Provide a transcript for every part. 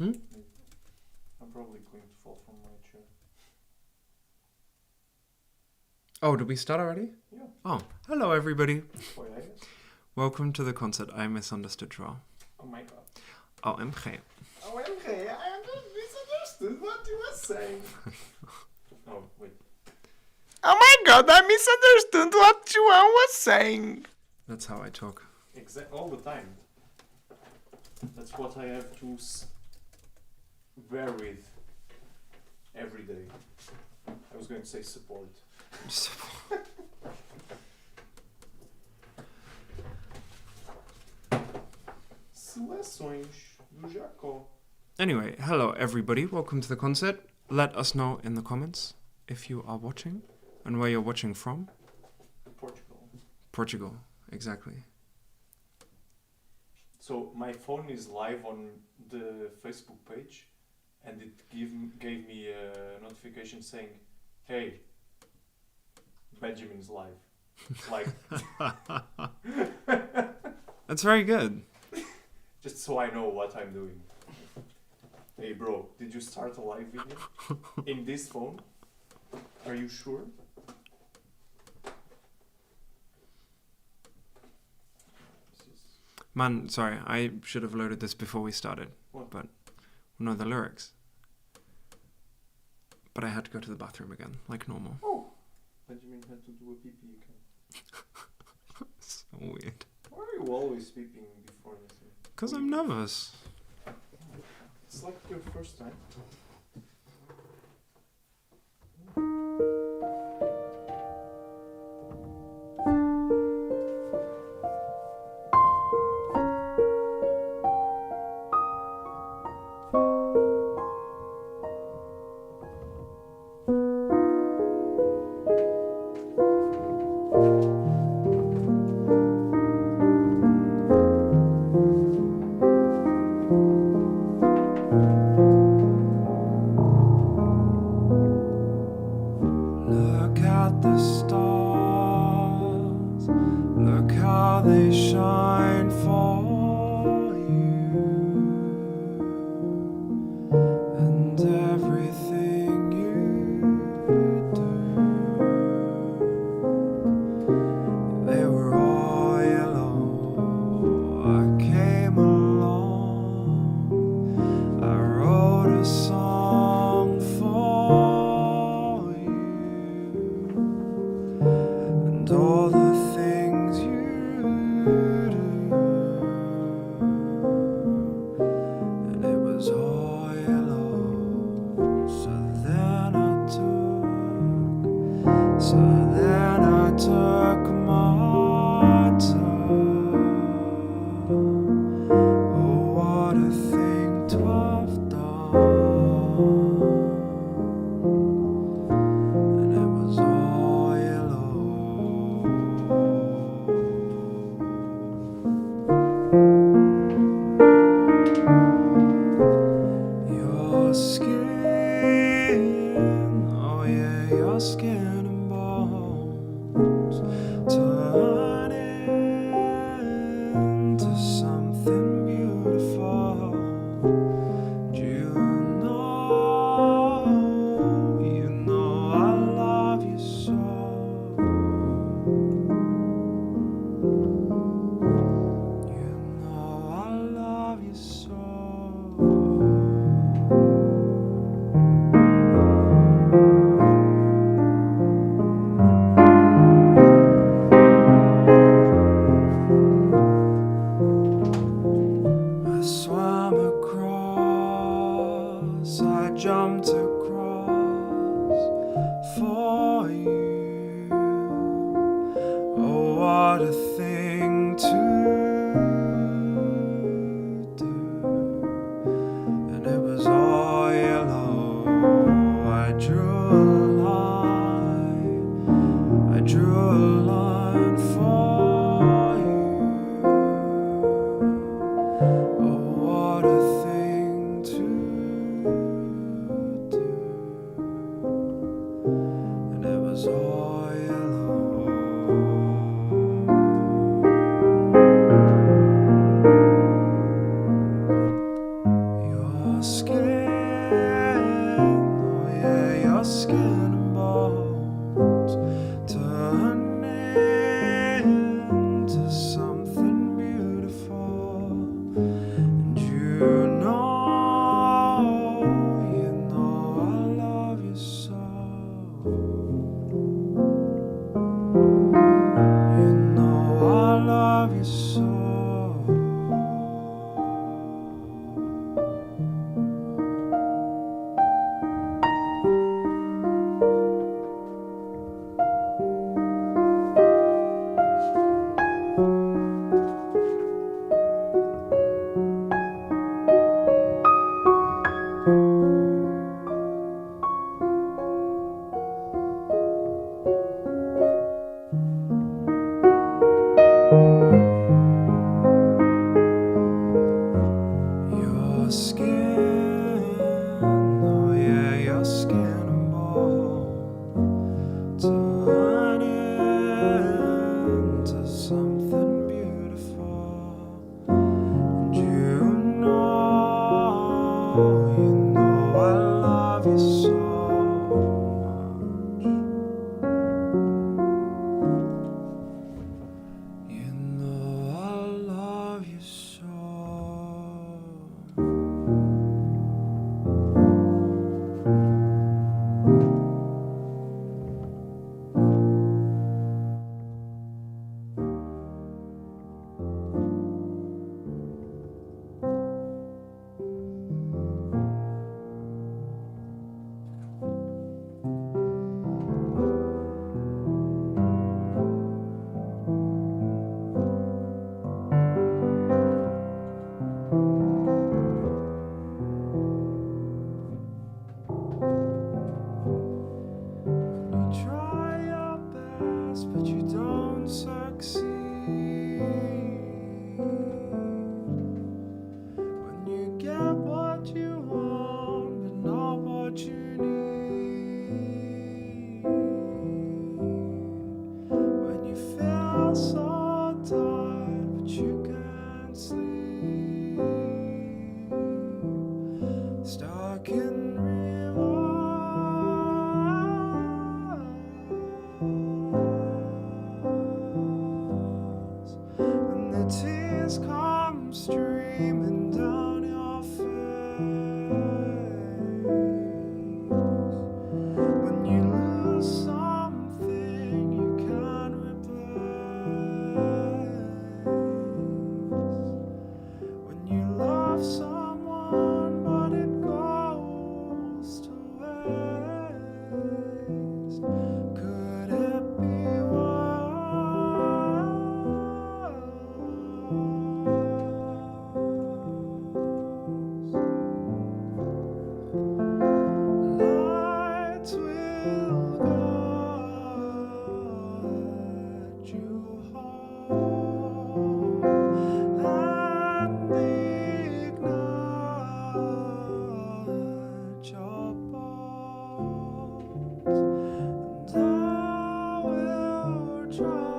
Hmm? I'm probably going to fall from my chair. Oh, did we start already? Yeah. Oh, hello everybody. Why, I guess. Welcome to the concert I Misunderstood Show. Oh my god. OMG. OMG, I misunderstood what you were saying. Oh, wait. Oh my god, I misunderstood what you was saying. That's how I talk. All the time. That's what I have to bear with every day. I was going to say support. Seleções do Jaco. Anyway, hello everybody. Welcome to the concert. Let us know in the comments if you are watching and where you're watching from. Portugal, exactly. So my phone is live on the Facebook page, and it gave me a notification saying, "Hey, Benjamin's live." Like, That's very good. just so I know what I'm doing. Hey, bro, did you start a live video in this phone? Are you sure? Man, sorry, I should have loaded this before we started. What? But no, the lyrics. But I had to go to the bathroom again, like normal. Oh, Benjamin had to do a pee-pee again. So weird. Why are you always peeping before anything? Because I'm nervous. It's like your first time. Look at the stars, look how they shine for you, and everything you do, they were all yellow. I came along, I wrote a song for you. And all the things you do, and it was all yellow. So then I took my time. Oh, what a thing to have done. And it was all yellow. Your skin, oh yeah, your skin and bones turn into something beautiful. You know I love you so. You know I love you so. I swam across, I jumped across for you. Oh, what a thing to do. And it was all yellow. I drew a line for you. Oh, what a thing to do. And it was all yellow. tears come streaming down your face when you lose something you can't replace, when you love someone but it goes to waste. Could it be lights will guide you home and ignite your bones, and I will try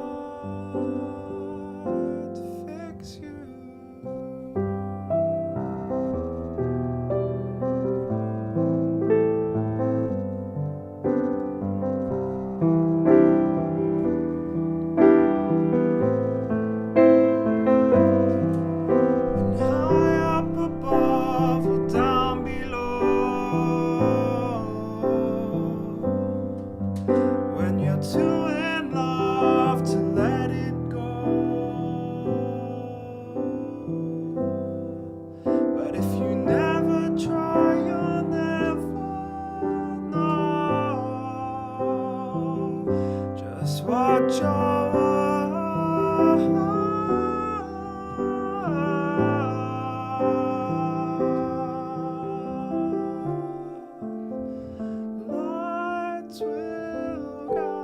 to fix you. And high up above or down below, when you're too in love to let it go. But if you never try, you'll never know just what you're lights will guide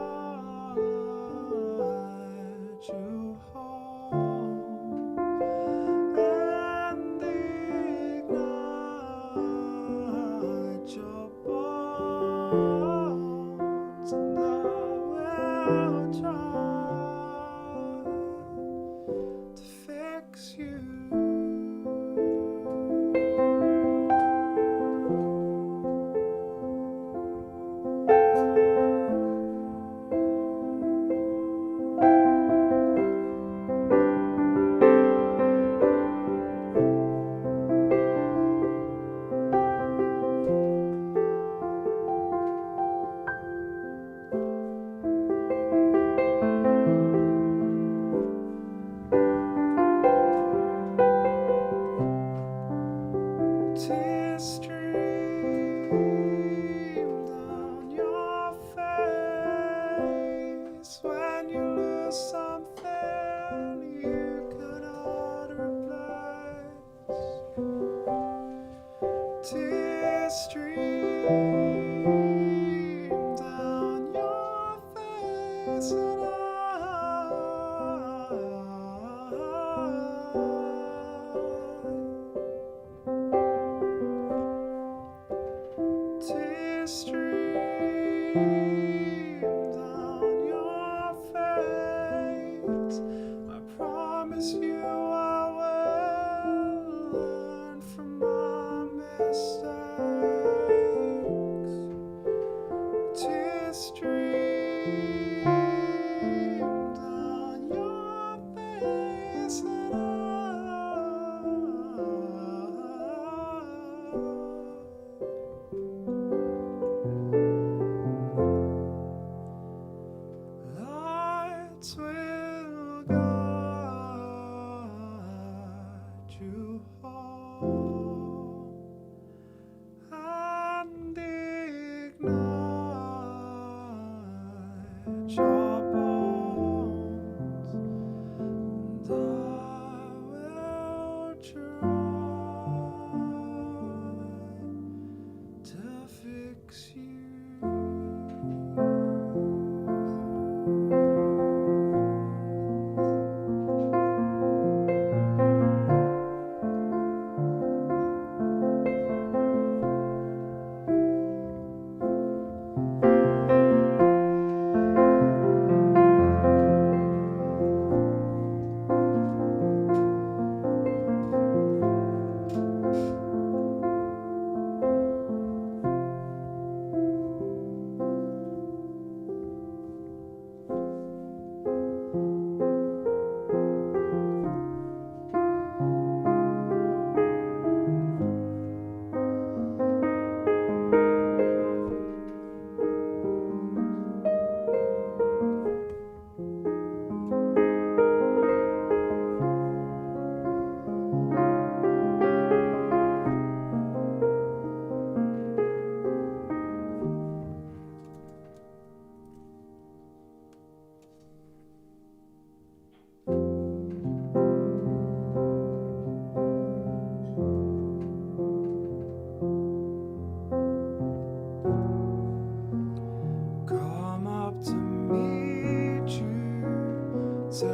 you home and ignite your bones, and I will try to fix you.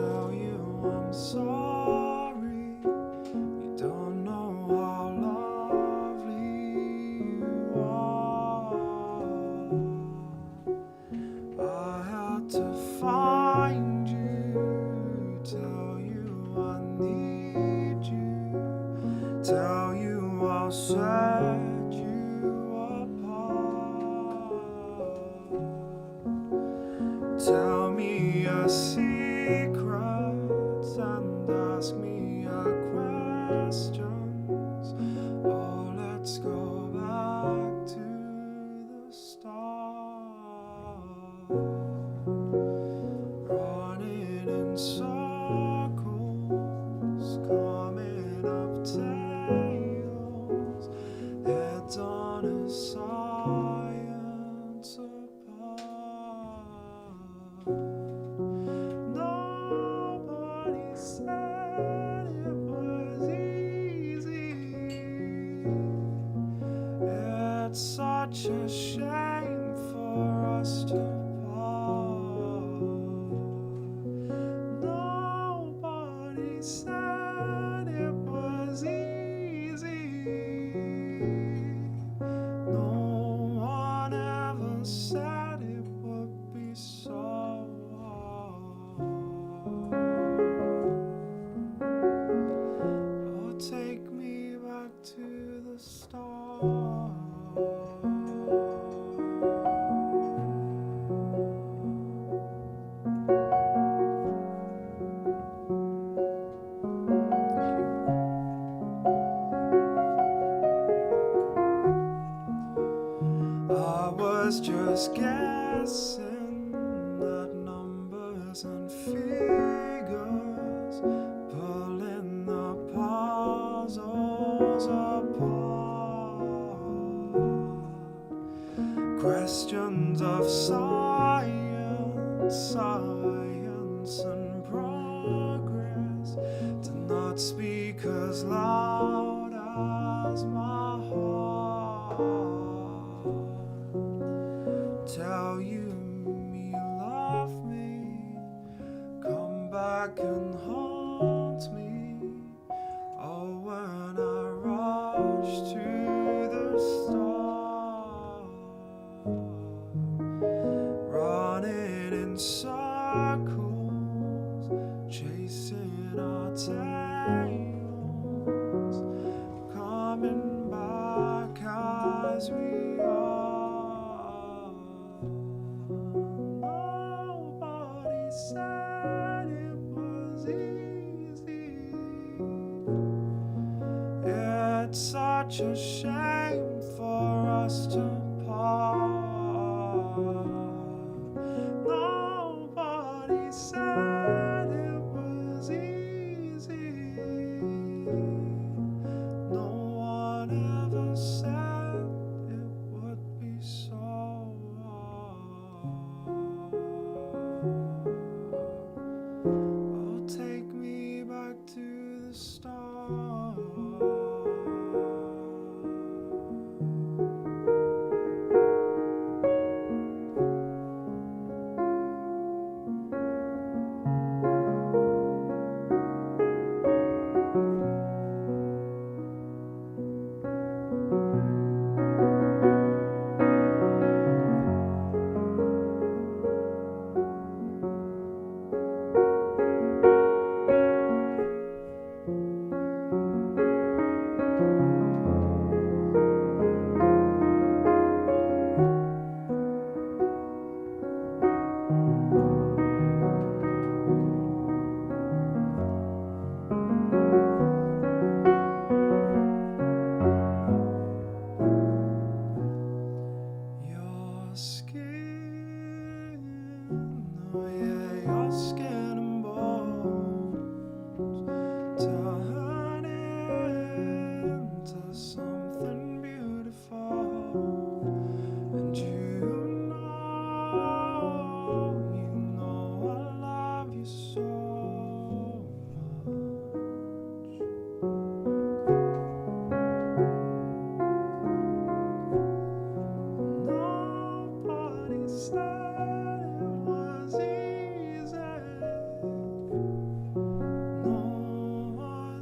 tell you I'm sorry. You don't know how lovely you are. I had to find you, tell you I need you, tell you I'll set you apart. Tell me your secrets and ask me your questions. Oh, let's go back to the start. Running in circles, coming up tails, heads on a science apart. Nobody said it was easy. It's such a shame for us to part. Nobody said it was easy. No one ever said it would be so hard. Oh, take me back to the start. I was just guessing at numbers and figures, pulling the puzzles apart. Questions of science, science and progress do not speak as loud as my heart. Tell you love me, come back and haunt me. Oh, when I rush to the start, running in circles, chasing our tails, coming back as we are. Nobody said it was easy. It's such a shame for us to part. Nobody said it was easy. No one ever said it would be so hard. Oh, take me back to the start.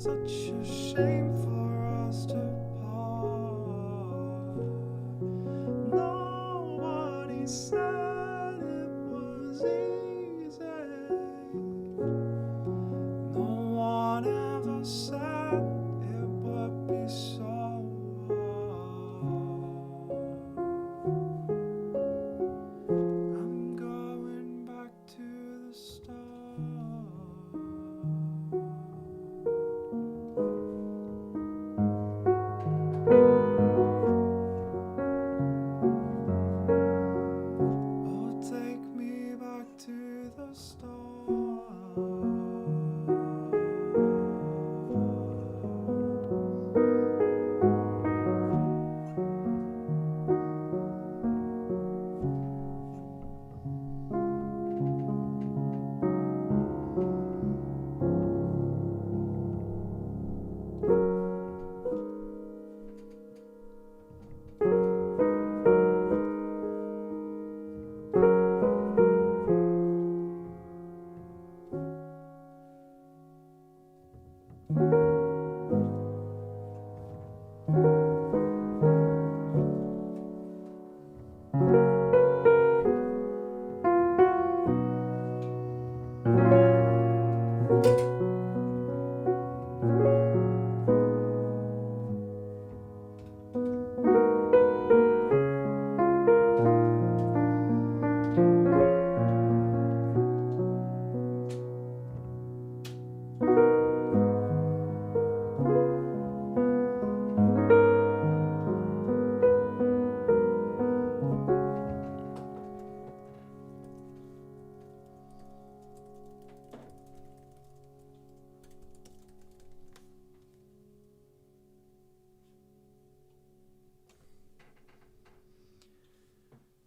such a shame for us to part. Nobody said it was easy. No one ever said it would be so hard. I'm going back to the start. Oh, take me back to the start.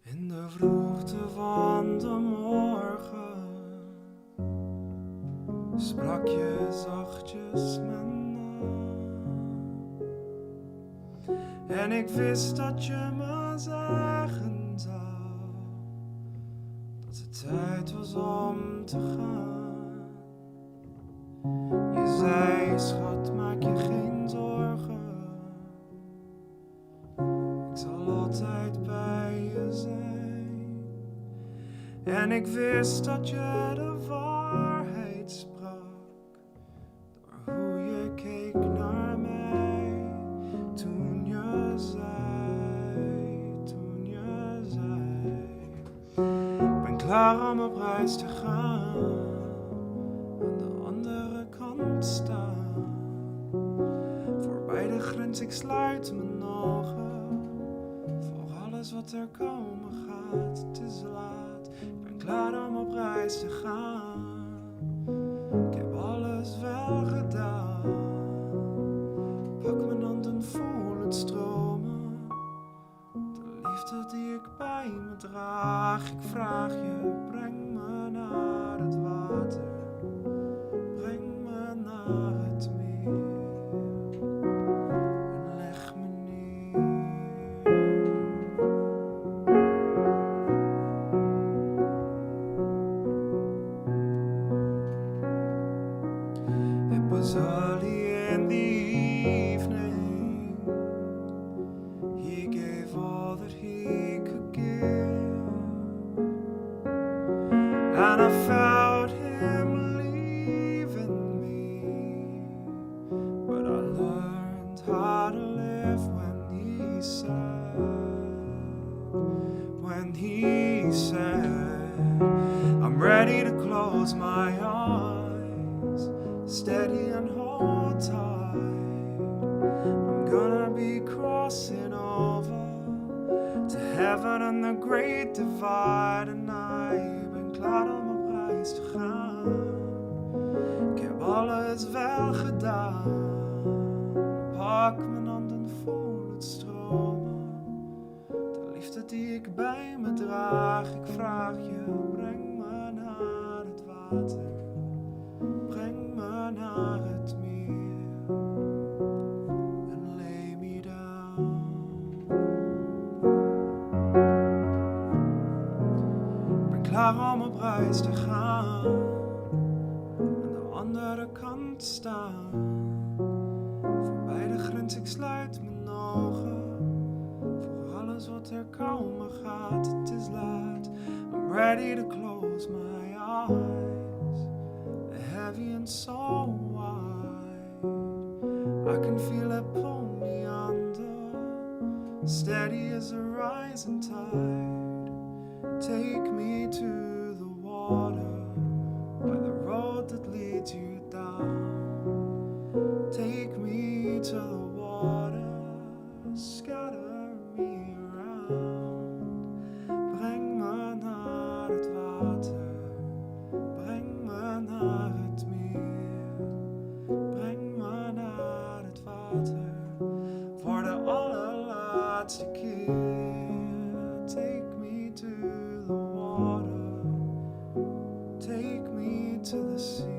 In de vroegte van de morgen sprak je zachtjes mijn naam. En ik wist dat je me zeggen zou dat het tijd was om te gaan. Je zei, schat, maak je geen zorgen. Ik zal altijd bij je zijn. En ik wist dat je de waarheid sprak door hoe je keek naar mij. Toen je zei, ik ben klaar om op reis te gaan, aan de andere kant staan. Voorbij de grens, ik sluit mijn ogen voor alles wat er komen gaat. Het is laat, ik ben klaar om op reis te gaan. Ik heb alles wel gedaan. Pak mijn hand en voel het stromen. De liefde die ik bij me draag. Ik vraag je, breng me naar het water. Breng me naar het meer. En leg me neer. It was early in the evening. He gave all that he could give, and I felt him leaving me. But I learned how to live when he said, I'm ready to close my eyes, steady and hold tight. I'm gonna be crossing over to heaven and the great divide. En ik ben klaar om op reis te gaan. Ik heb alles wel gedaan. Pak mijn hand en voel het stromen. De liefde die ik bij me draag. Ik vraag je, breng me naar het water. Breng me naar het meer. En lay me down. Ik ben klaar om op reis te gaan. Aan de andere kant staan. Mens ik sluit mijn ogen voor alles wat er komen gaat. Het is laat. I'm ready to close my eyes, heavy and so wide. I can feel it pull me under, steady as a rising tide. Take me to the water, by the road that leads you down. Take me to the water, scatter me around. Breng me naar het water, breng me naar het meer. Breng me naar het water, voor de allerlaatste keer. Take me to the water, take me to the sea.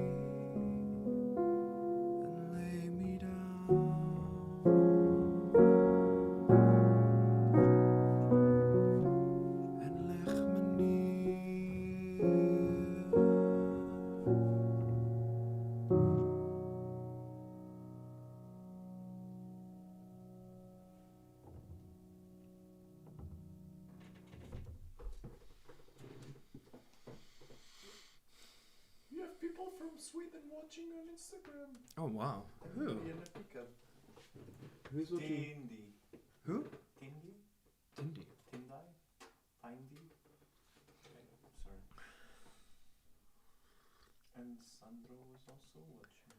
You have people from Sweden watching on Instagram. Oh wow. Who? Who's watching? Tindi. Who? Tindi? Tindy. Tindai? Tindi? Okay, sorry. And Sandro is also watching.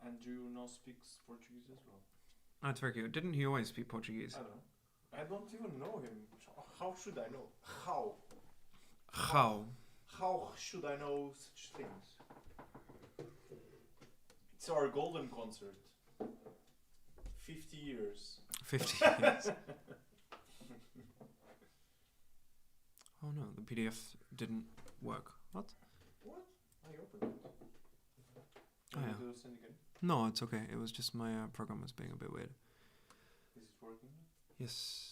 And Juno speaks Portuguese as well. That's very cute. Didn't he always speak Portuguese? I don't know. I don't even know him. How should I know? How? How? How should I know such things? It's our golden concert. 50 years. 50 years. Oh no, the PDF didn't work. What? What? I opened it. Oh, yeah. Do send again? No, it's okay. It was just my program was being a bit weird. Is it working? Yes.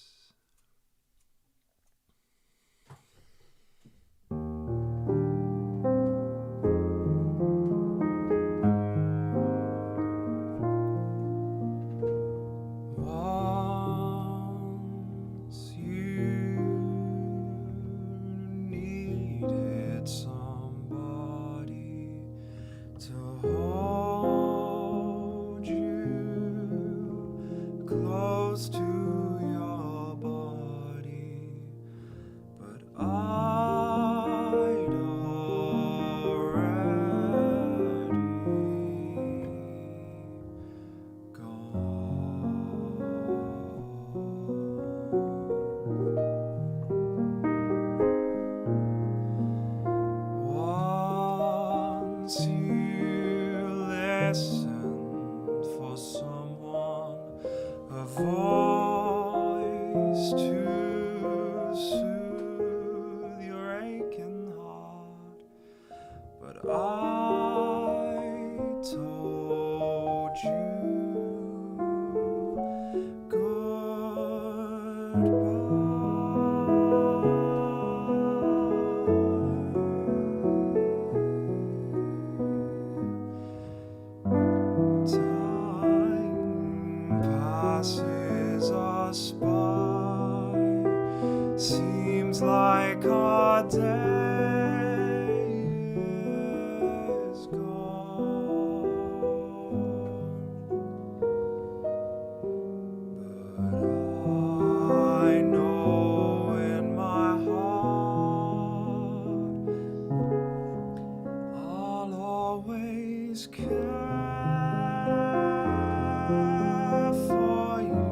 Once you needed somebody to hold you close to your body, but I'd already once you listened for someone, a voice to soothe your aching heart, but I told you goodbye. Time passes us by, seems like our day is gone, but I know in my heart I'll always care for you,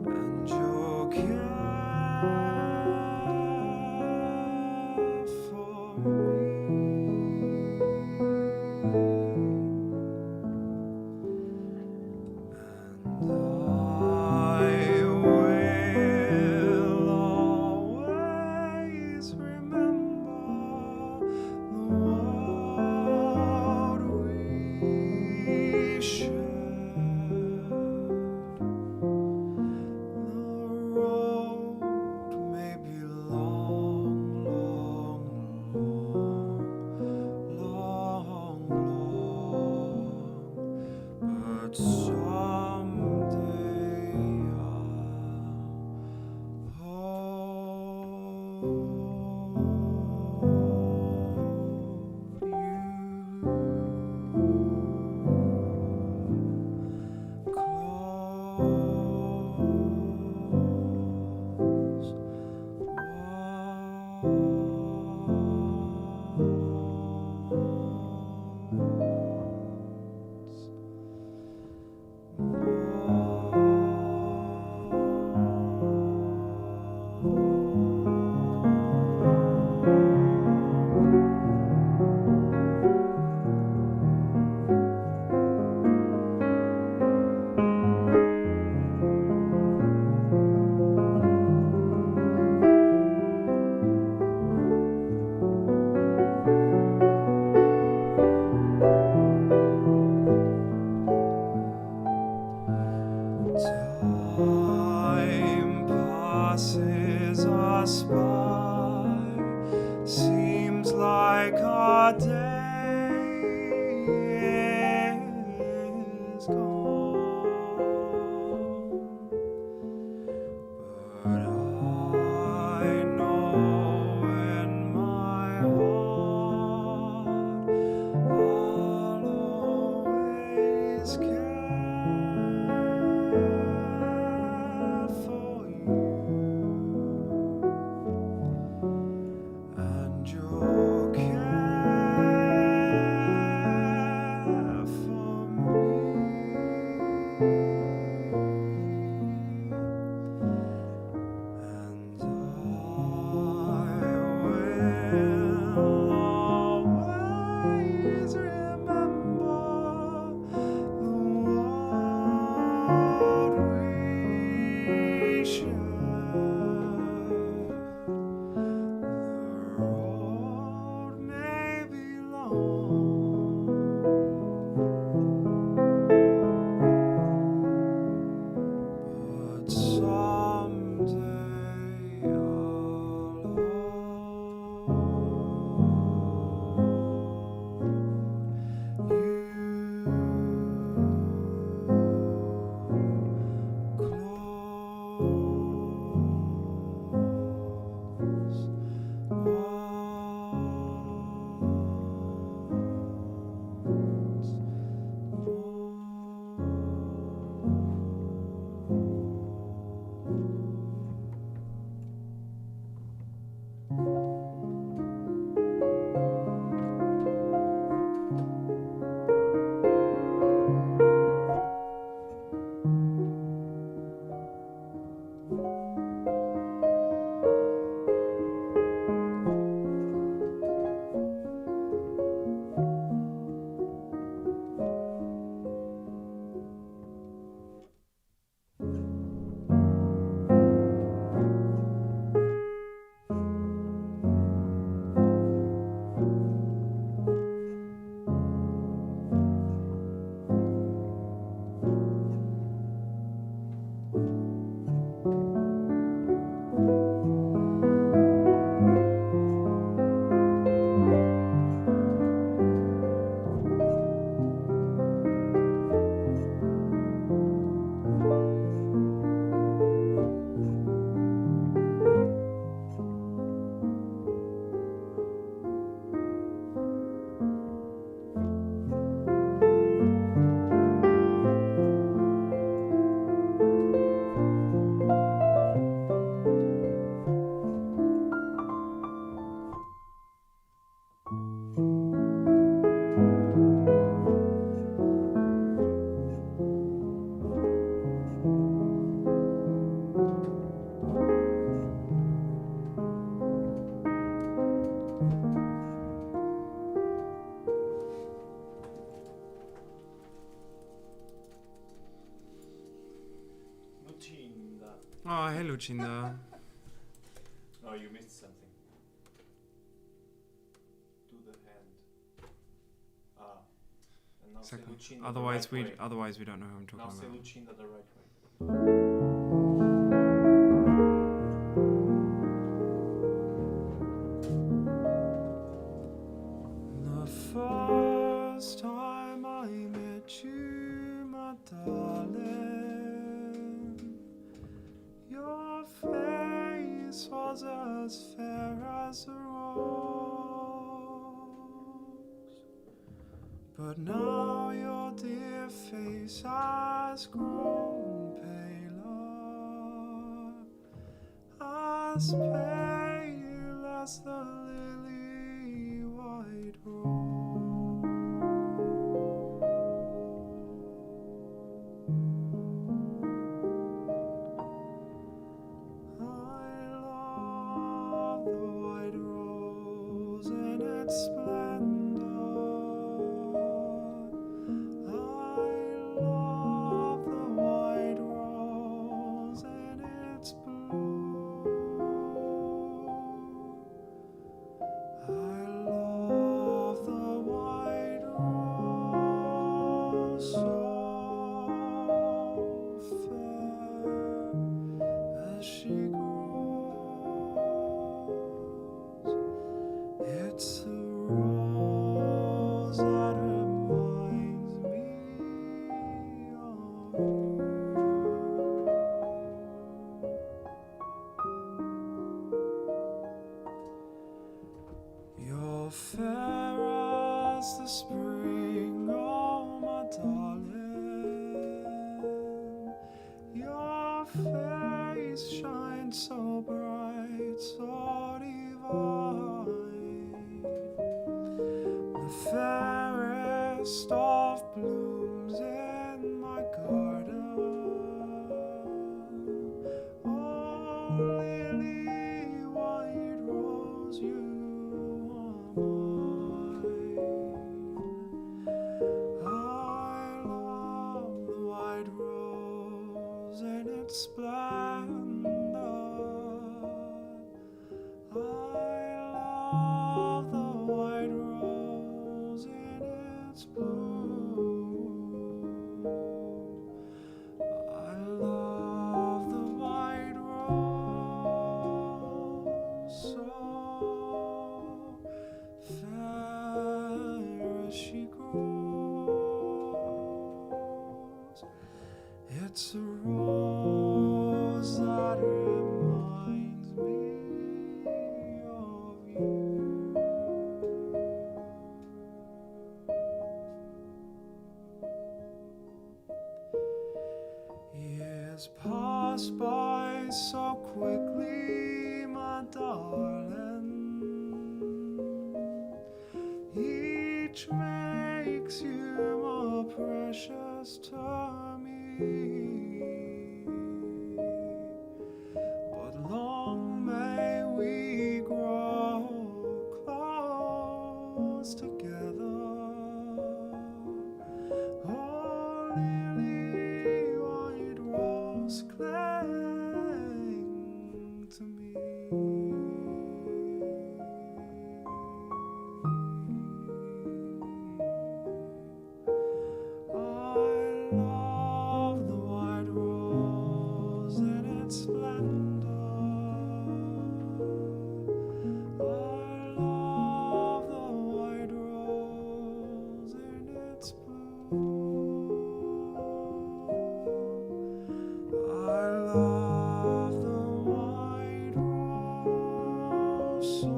and you'll care for me. And I will always remember the Time passes us by, seems like our day is gone, but I know in my heart I'll always care for you, and your care for me, and I will always remember the world we shared. The road may be long, but someday Lucinda. Oh, hey Lucinda. No, you missed something. Do the hand. Ah. And now Exactly. say Lucinda Otherwise, the right way. otherwise we don't know who I'm talking Now say about. Lucinda the right way. The first time I met you, my darling, your face was as as fair as a rose. But now your dear face has grown paler, as pale as the lily white rose. I love the white rose in its splendor. I love the white rose in its blue. I love the white rose so fair as she grows. It's the rose that reminds me of you. You're fair as the spring, oh my darling. Your face shines so bright, so divine. The fairest of blooms in my garden. Oh, lily white rose, you are mine. I love the white rose and its splendor. I love the white rose in its blue. I love the white rose so fair as she grows. It's a rose that reminds me of you. Years pass by so quickly, my darling. Each makes you more precious to me. But long may we grow close together. Oh, lily white rose, cling to me. I love the white rose in its splendor. I love the white rose in its blue. I love the white rose so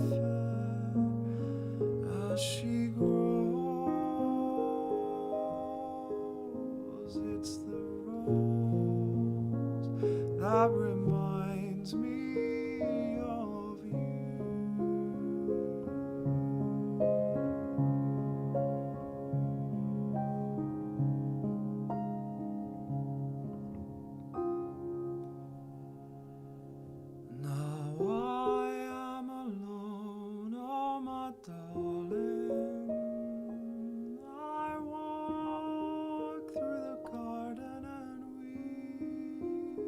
fair as she grows. It's the rose that reminds me of you. Now I am alone, oh my darling. I walk through the garden and weep,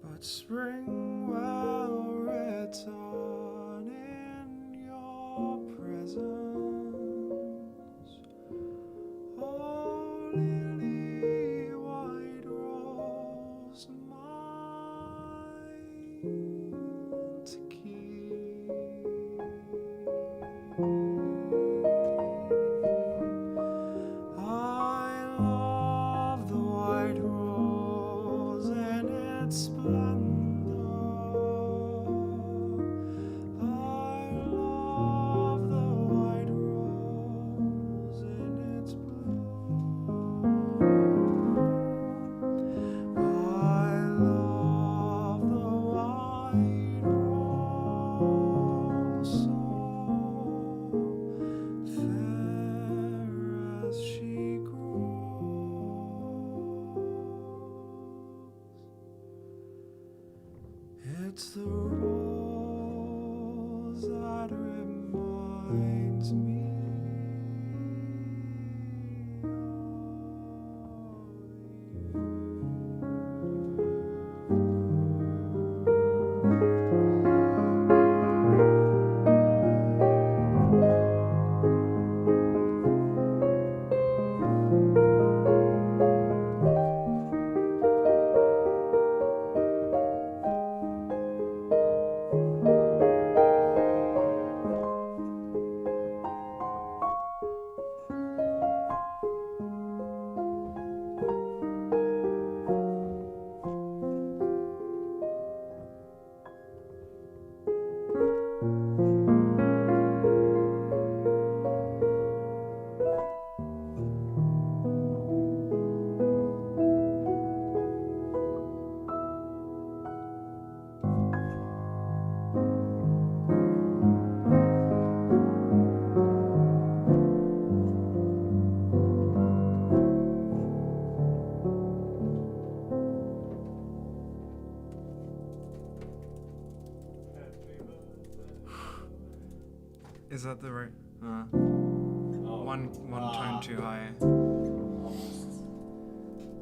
but spring will return in your presence. Oh, lily white rose, mine to keep. I love the white rose and splendor. I love the white rose in its bloom. I love the white rose, so fair as she grows. It's the rose that reminds me of Is that the right? One tone too high.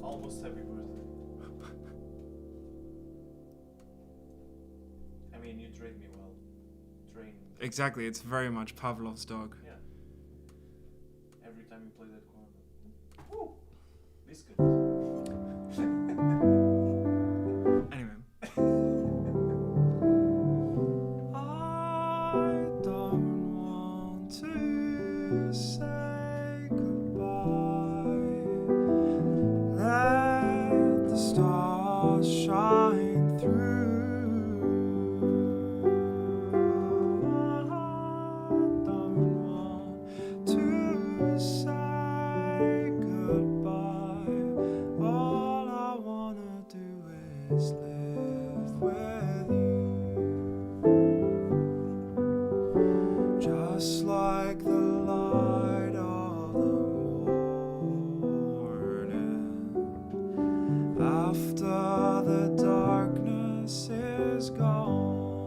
Almost happy birthday. I mean, you trained me well. Exactly, it's very much Pavlov's dog. Yeah. Every time you play that chord. Woo! This good. Anyway. I don't want to say goodbye. Let the stars shine through. I don't want to say goodbye. All I wanna do is live with you. Just like the light of the morning after the darkness is gone,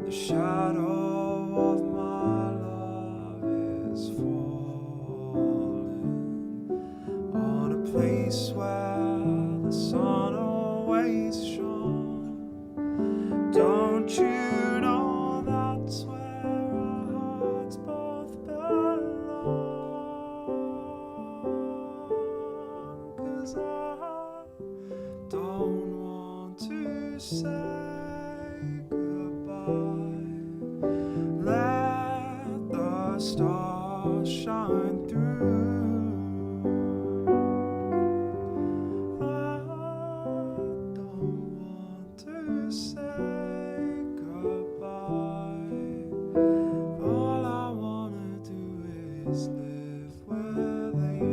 the shadow of my love is falling on a place where the sun always shone. Don't you know that's where our hearts both belong? 'Cause I don't want to say goodbye. Let the stars shine through. I don't want to say goodbye. All I wanna do is live with you.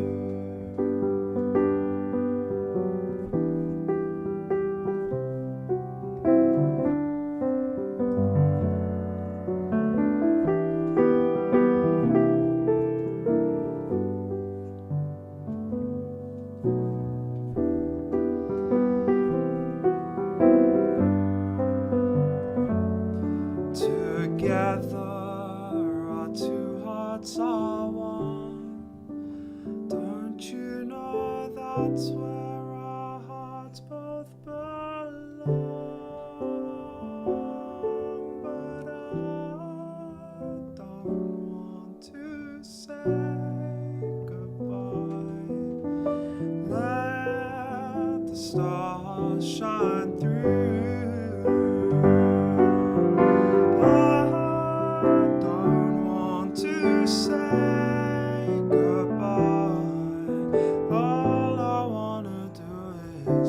Together our two hearts are one. Don't you know that's where our hearts both belong? But I don't want to say goodbye. Let the stars shine through. I don't want to say goodbye. All I wanna do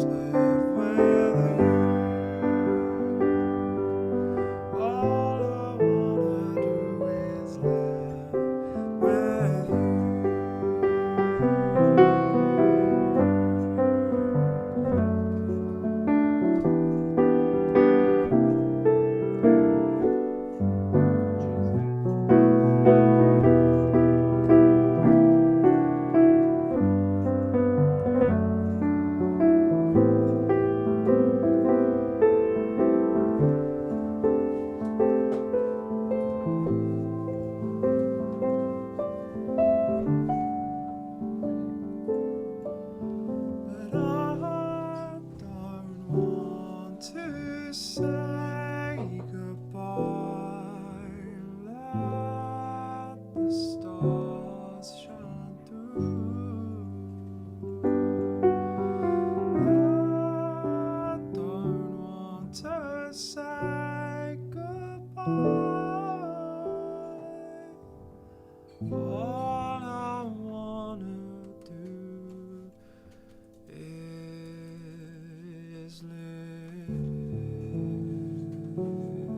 say goodbye. All I wanna do is live with you.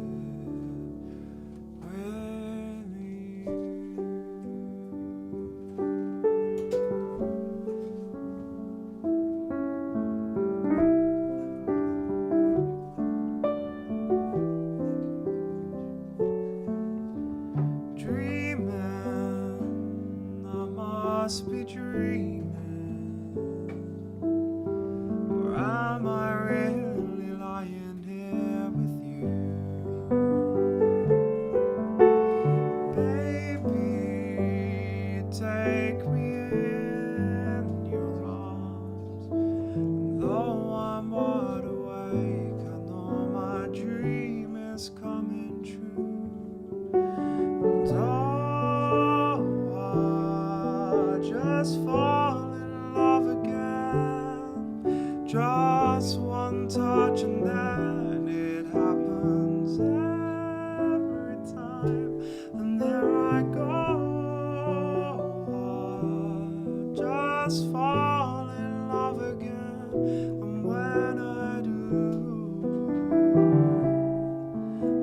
Dreaming, I must be dreaming, or am I really lying here with you? Baby, take me in your arms. Though I'm wide awake, I know my dream is coming true. And oh, I just fall in love again. Just one touch and then it happens every time. And there I go, I just fall in love again. And when I do,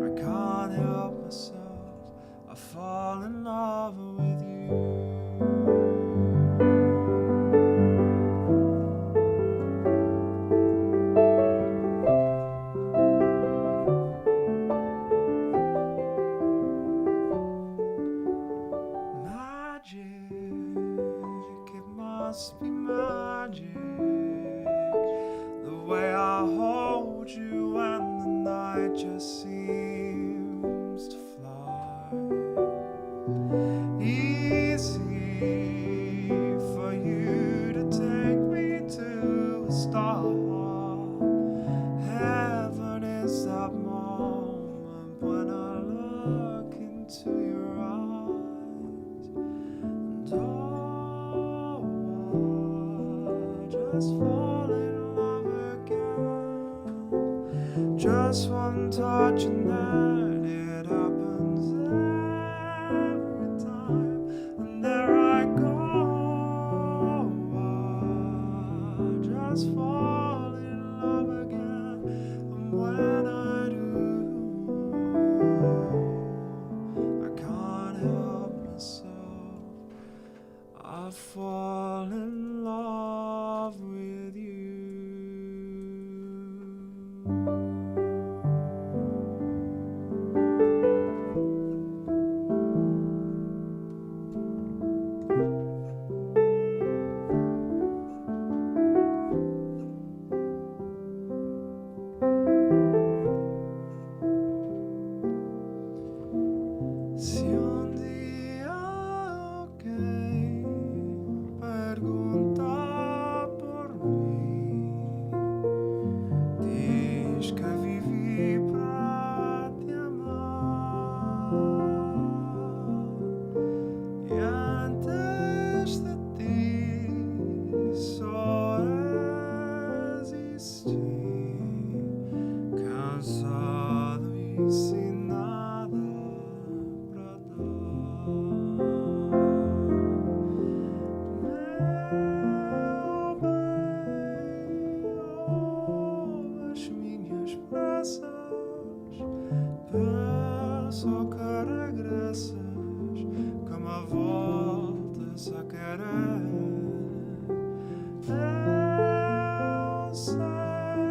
I can't help myself, I fall in love with you. Magic, it must be magic, the way I hold you and the night just seems to fly. Easy for you to take me to a star. Heaven is that moment when I look into your eyes. And oh, I just fall in love again. Just one touch and then it happens every time. And there I go, I just fall in love again. And when I do, I can't help myself, I fall in love with you. Si un día alguém pergunta por mim, diz que vivi pra te amar. E antes de ti só existi, cansado e sem nada pra dar. Meu bem, ouve as minhas pressas, peço que regresses, que me voltes a querer. Eu sei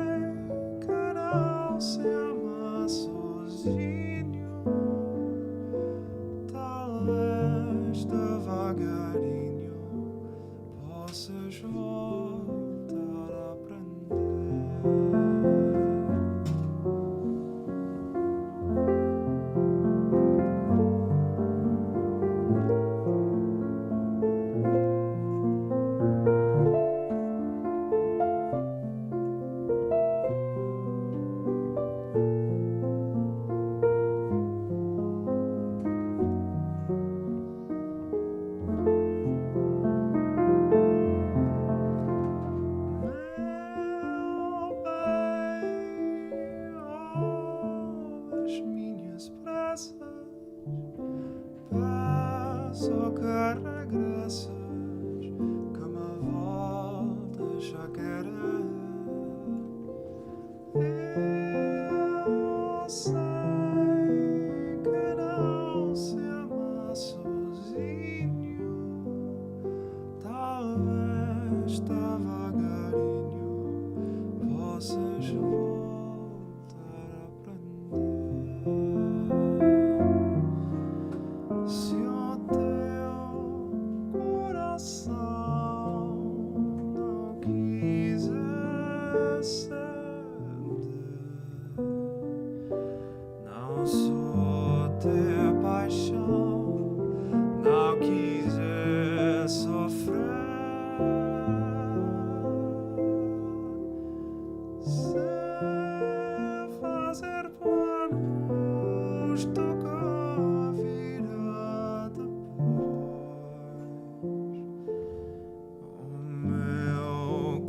possas voltar a aprender. Se o teu coração não quiser acender, não sou ter paixão, não quiser sofrer. Sem fazer planos, toca a vida depois. O meu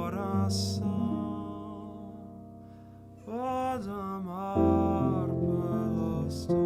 coração pode amar pelos dois.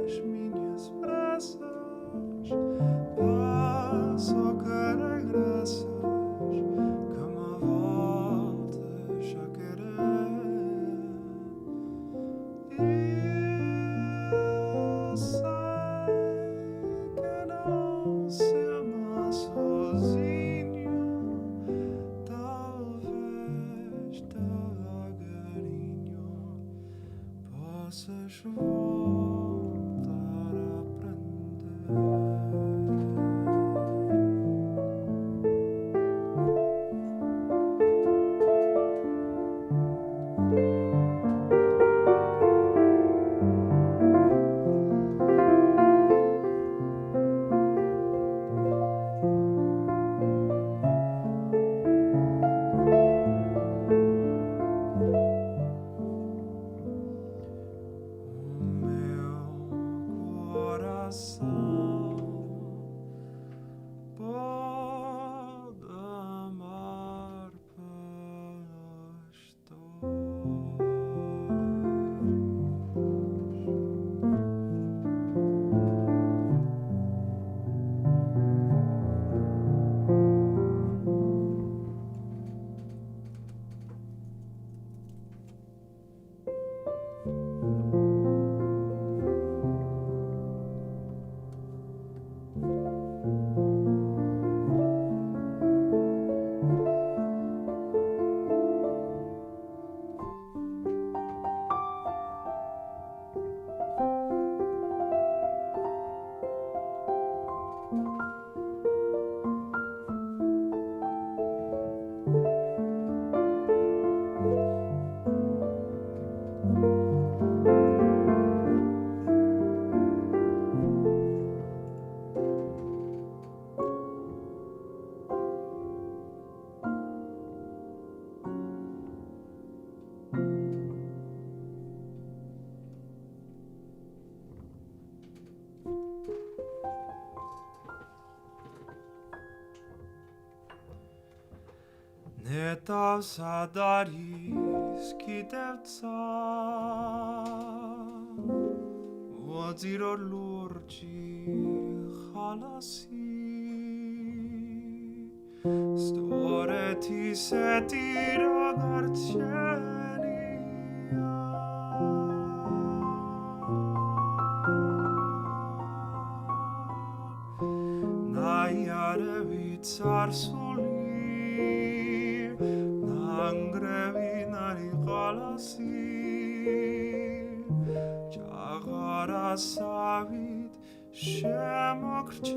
As minhas pressas passo a querer graças que me voltes a querer. Eu sei que não se ama sozinho, talvez devagarinho possas voltar a aprender. O meu coração pode amar pelos dois. Neta skitevca Odziro lurci halasi Storeti seti ragarcenia Naiare vitzar soli Nangrevi nari halasi Chagara savit shemokrchenia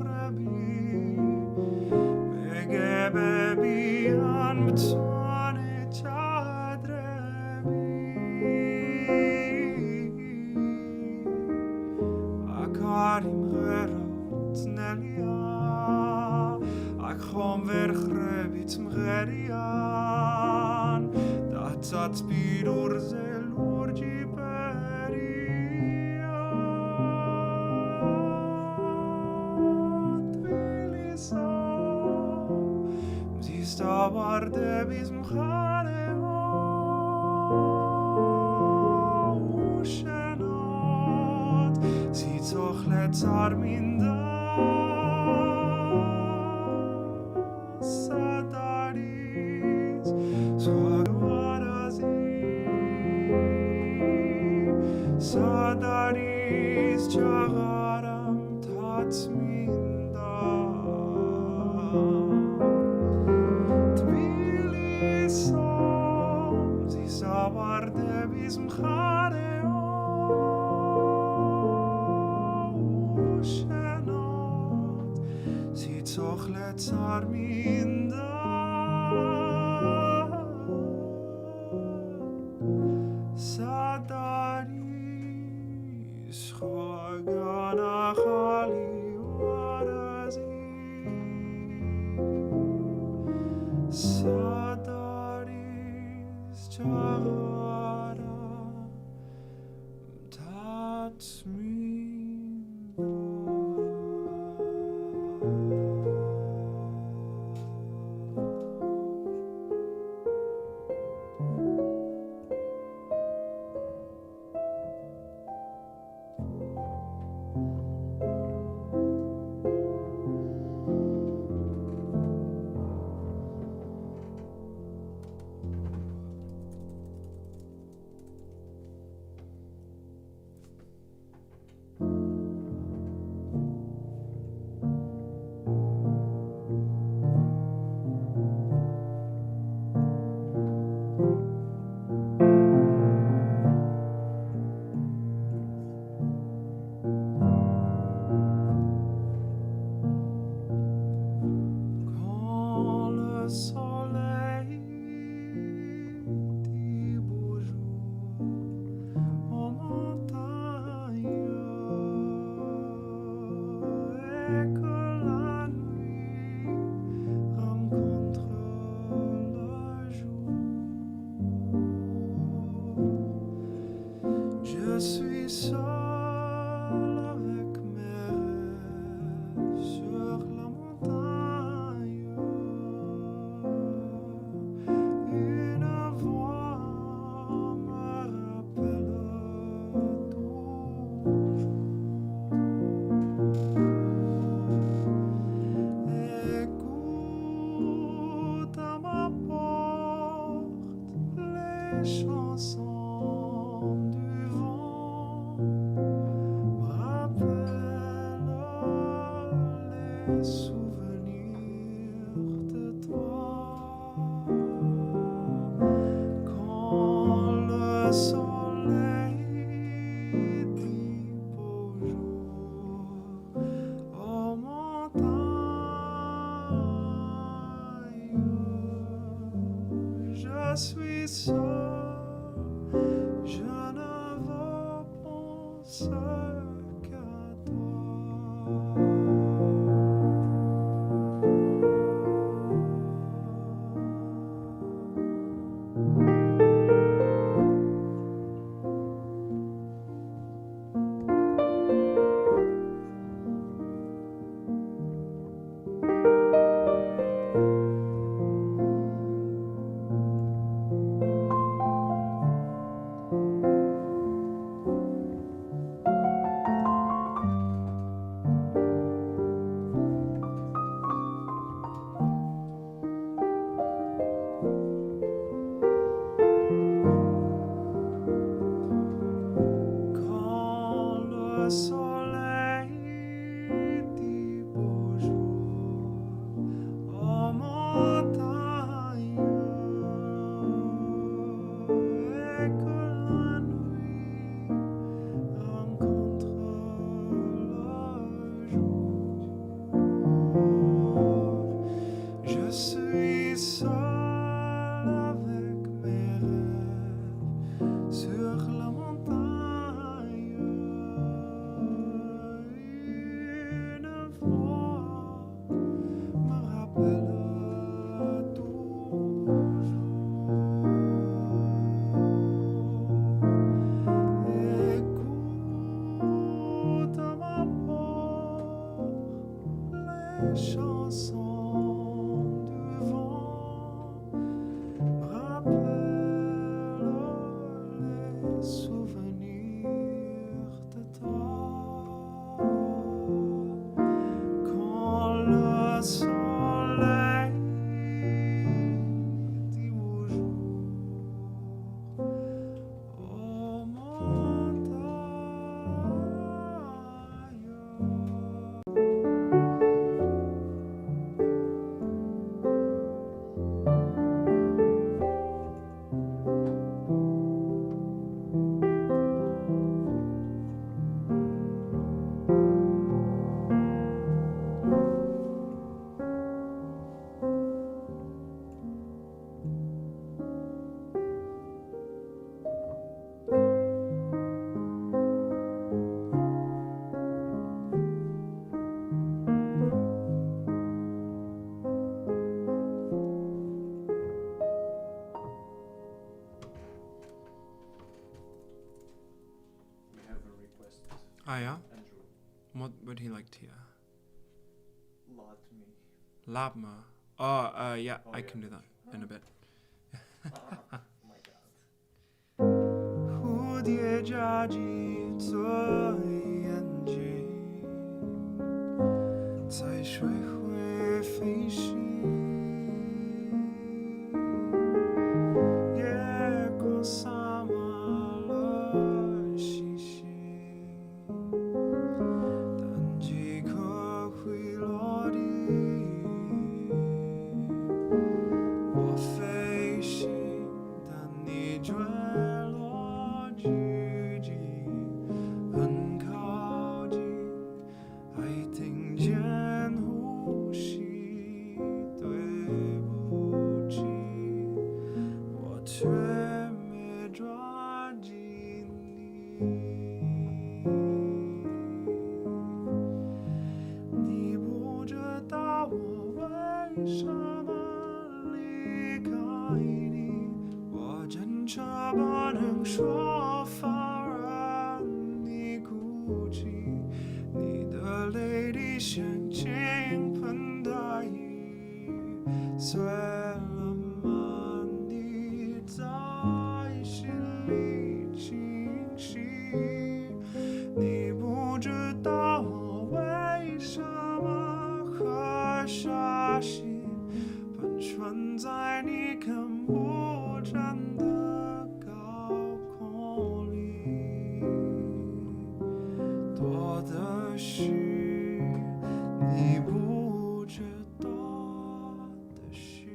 مغربی مگه ببین بتوانه چادربی اکاریم غرات نلیا اکخوام ورخربیت مغریان داتات بیرور زلور Varde bis mkhane o shenot si tokhlet arminda sadaris swagwarazi sadaris chagaram tatsminda Varde bis mkhane o shenot si tokhlet arminda sadaris khagana khali warazi sadaris chagara Je suis seul avec mes rêves sur la montagne. Une voix me rappelle toujours. Écoute à ma porte les chansons. Souvenirs de toi quand le soleil dit beau jour aux montagnes. Je suis seul, je ne veux penser qu'à toi. les chansons du vent me rappellent les souvenirs de toi. Quand le soleil dit bonjour aux montagnes. We have a request, Ah ja? Andrew. What would he like to hear? Lot me. Labma. Oh, yeah, Oh, I yeah. can do that in a bit. Oh my god. 蝴蝶夹击着眼睛，在水会飞行，夜空洒满了星星，但几颗会落地。我飞行，但你坠落距离很靠近，还听见呼吸。对不起，我却没抓紧你。你不知道我为什么离开你，我真诚不能说法让你哭泣，你的泪滴像倾盆大雨，碎了吗？你在心里清晰，你不知道我为什么会伤心，盘旋在你看不见的高空里，多的是你不知道的事。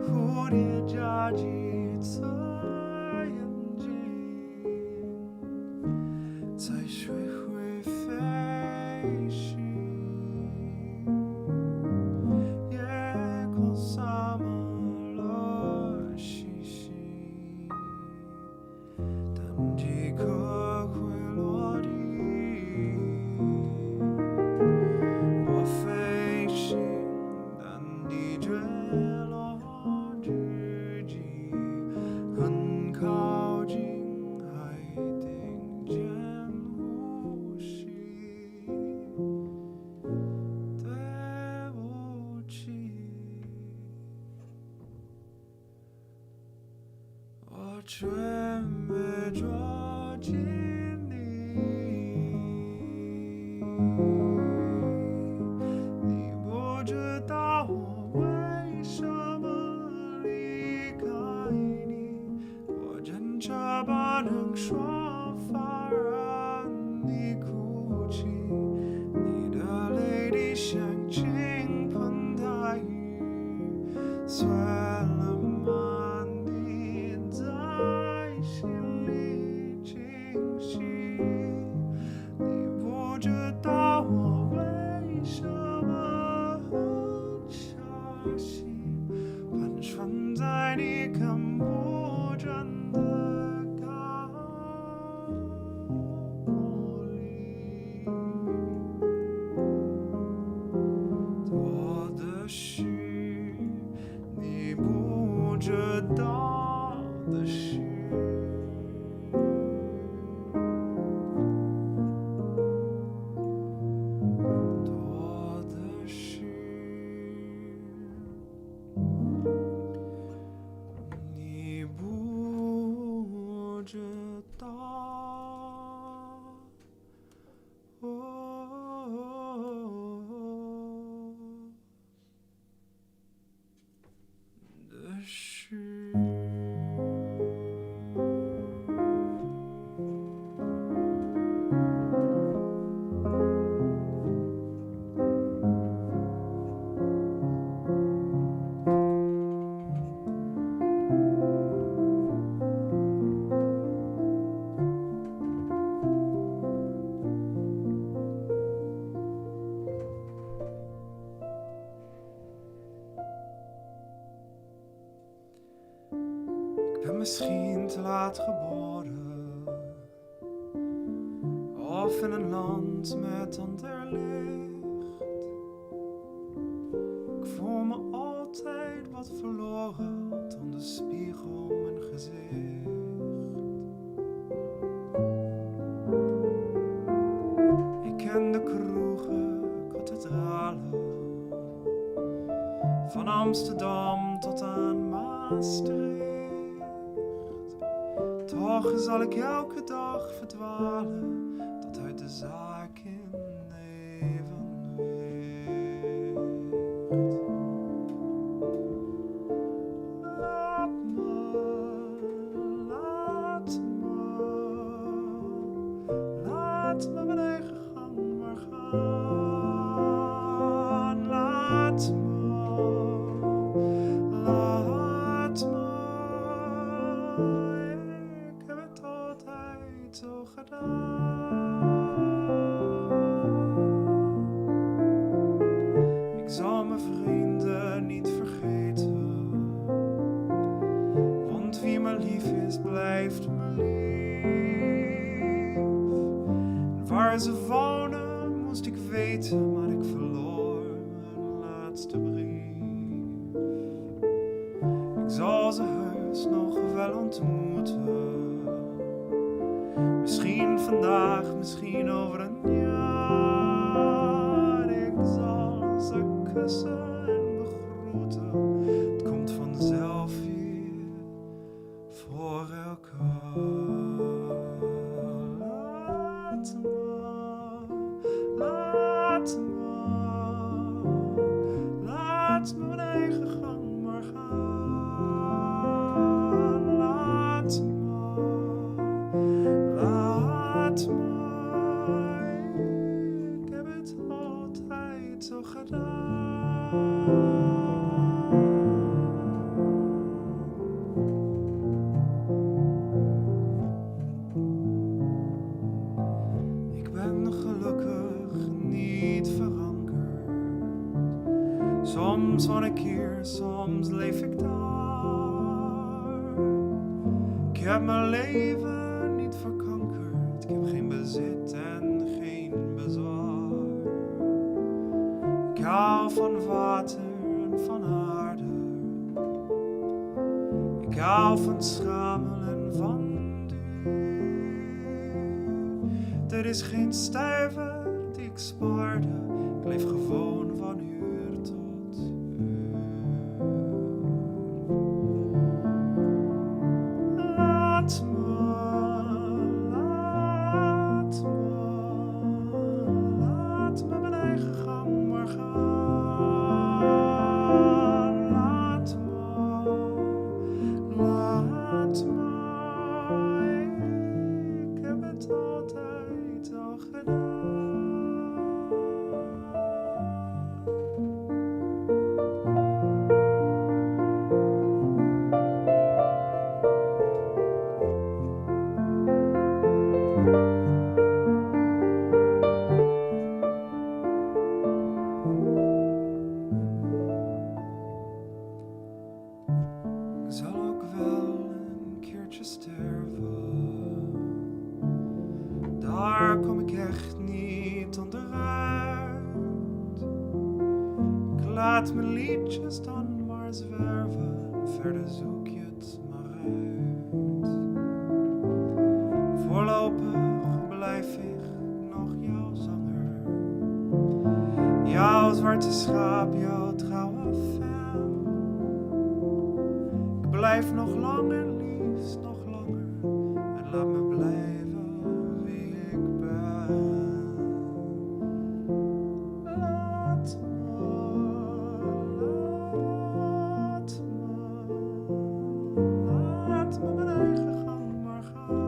蝴蝶夹击着眼睛，在水会飞行，夜空洒满了星星，但几颗会落地。我飞行，但你坠落距离很靠近，还听见呼吸。对不起，我却没抓紧你。你不知道我为什么离开你，我真诚不能说法让你哭泣，你的泪滴像倾盆大雨，碎了吗？你在心里清晰，你不知道我为什么很伤心，盘旋在你看不见的高空里，多的是 voelt je dat de schuur. Door de schuur. Die voelt je dat. De schuur. Ik ben misschien te laat geboren, of in een land met ander licht. Ik voel me altijd wat verloren dan de spiegel mijn gezicht. Ik ken de kroegen, kathedralen, van Amsterdam tot aan Maastricht. Toch zal ik elke dag verdwalen tot uit de zaak in evenwicht. Laat me, laat me, laat me mijn eigen gang maar gaan. Laat me. Zo gedaan. Ik zal mijn vrienden niet vergeten, want wie me lief is, blijft me lief. En waar ze wonen, moest ik weten, maar ik verloor mijn laatste brief. Ik zal ze heus nog wel ontmoeten. Misschien vandaag, misschien over een jaar. Ik zal ze kussen en begroeten. Het komt vanzelf weer voor elkaar. Laat me, laat me, laat me mijn eigen gang maar gaan. Laat me. Laat me, ik heb het altijd zo gedaan. Ik ben gelukkig niet verankerd. Soms woon ik hier, soms leef ik daar. Ik heb mijn leven niet verkankerd. Ik heb geen bezit en geen bezwaar. Ik hou van water en van aarde. Ik hou van schamel en van duur. Er is geen stuiver die ik spaarde. Ik leef gewoon van uur tot uur. Laat me. Laat me mijn eigen gang maar gaan. Laat me, ik heb het altijd al gedaan. Ik zal ook wel een keertje sterven. Daar kom ik echt niet onderuit. Ik laat mijn liedjes dan maar zwerven. verder zoek je het maar uit. Voorlopig blijf ik nog jouw zanger. Jouw zwarte schaap, jouw trouwe fan. Ik blijf nog langer, liefst nog langer. En laat me blijven wie ik ben. Laat me mijn eigen gang maar gaan.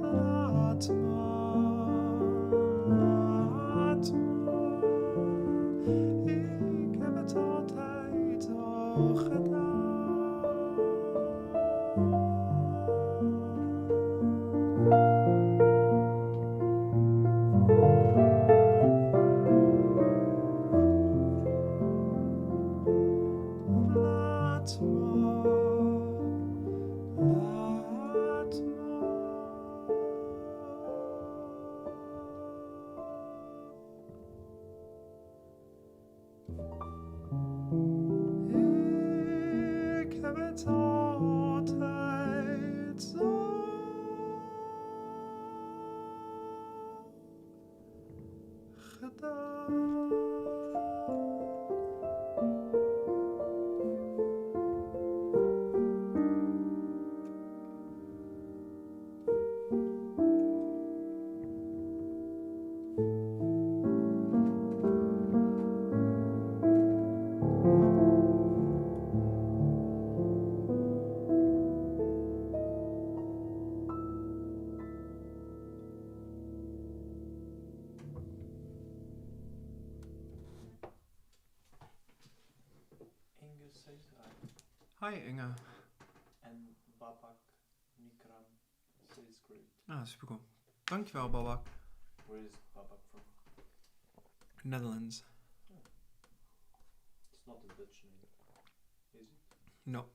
Laat me. Ik heb het altijd al gedaan. Laat me. Ik heb het altijd zo gedaan. Inge says hi. Hi Inge. And Babak Nikram says great. Ah, super cool. Dankjewel, Babak. Where is Babak from? Netherlands. It's not a Dutch name, is it? No.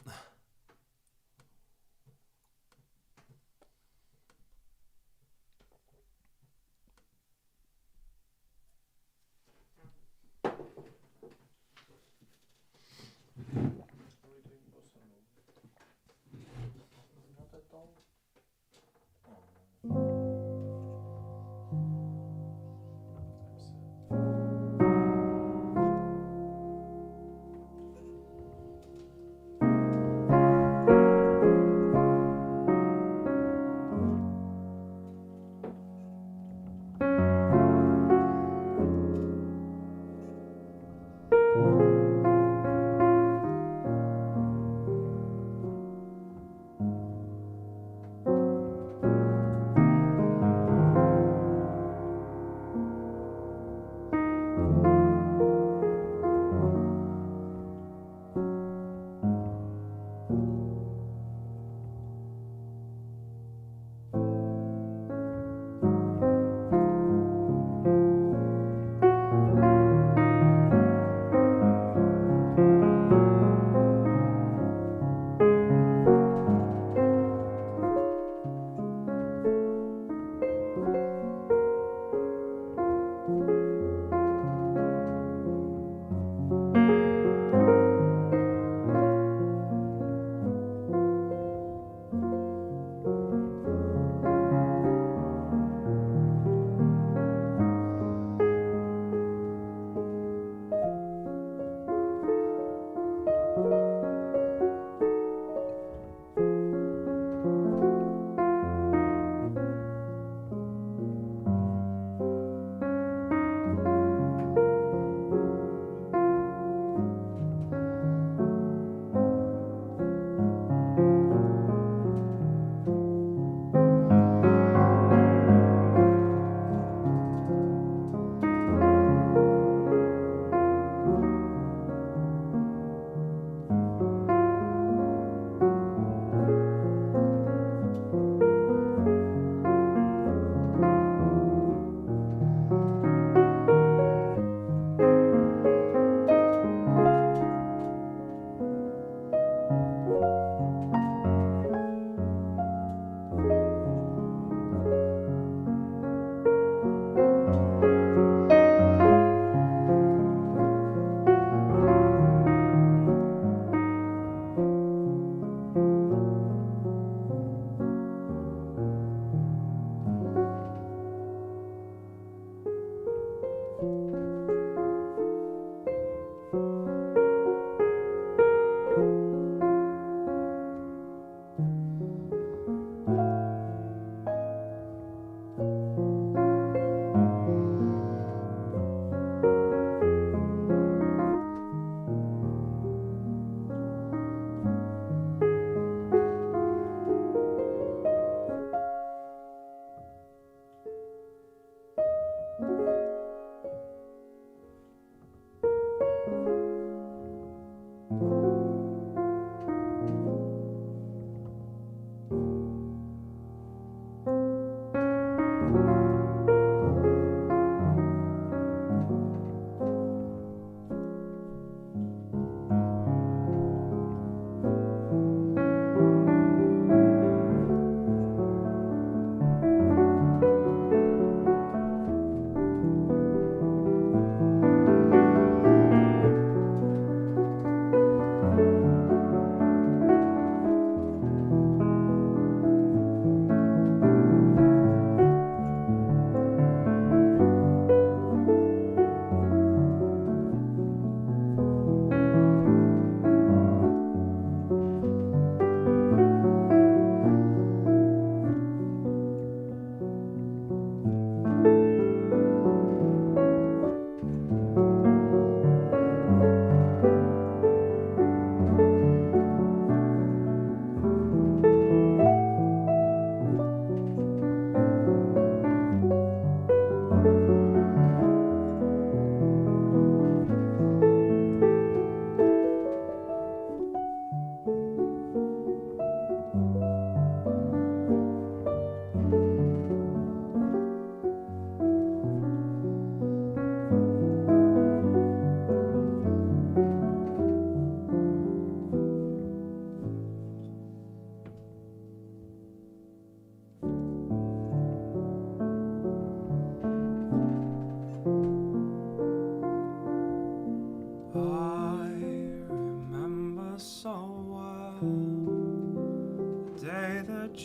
Are we doing bossa nova? Not at all. Oh. I'm sad.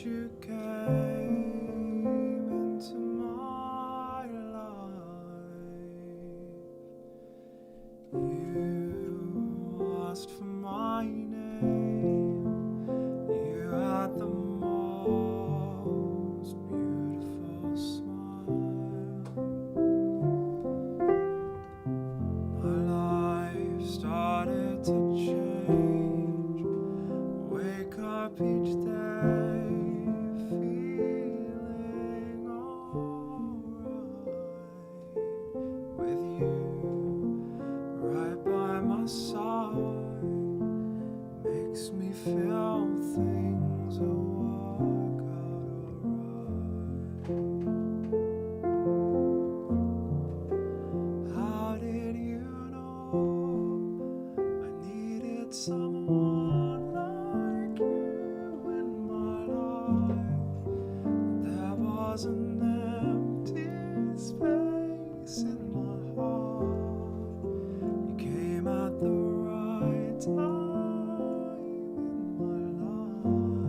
you came into my life. You asked for my name. You had the most beautiful smile. My life started to change. Wake up each day feeling alright with you right by my side. Makes me feel things will work out alright. How did you know I needed someone like you in my life? There was an empty space in my heart. You came at the right time in my life.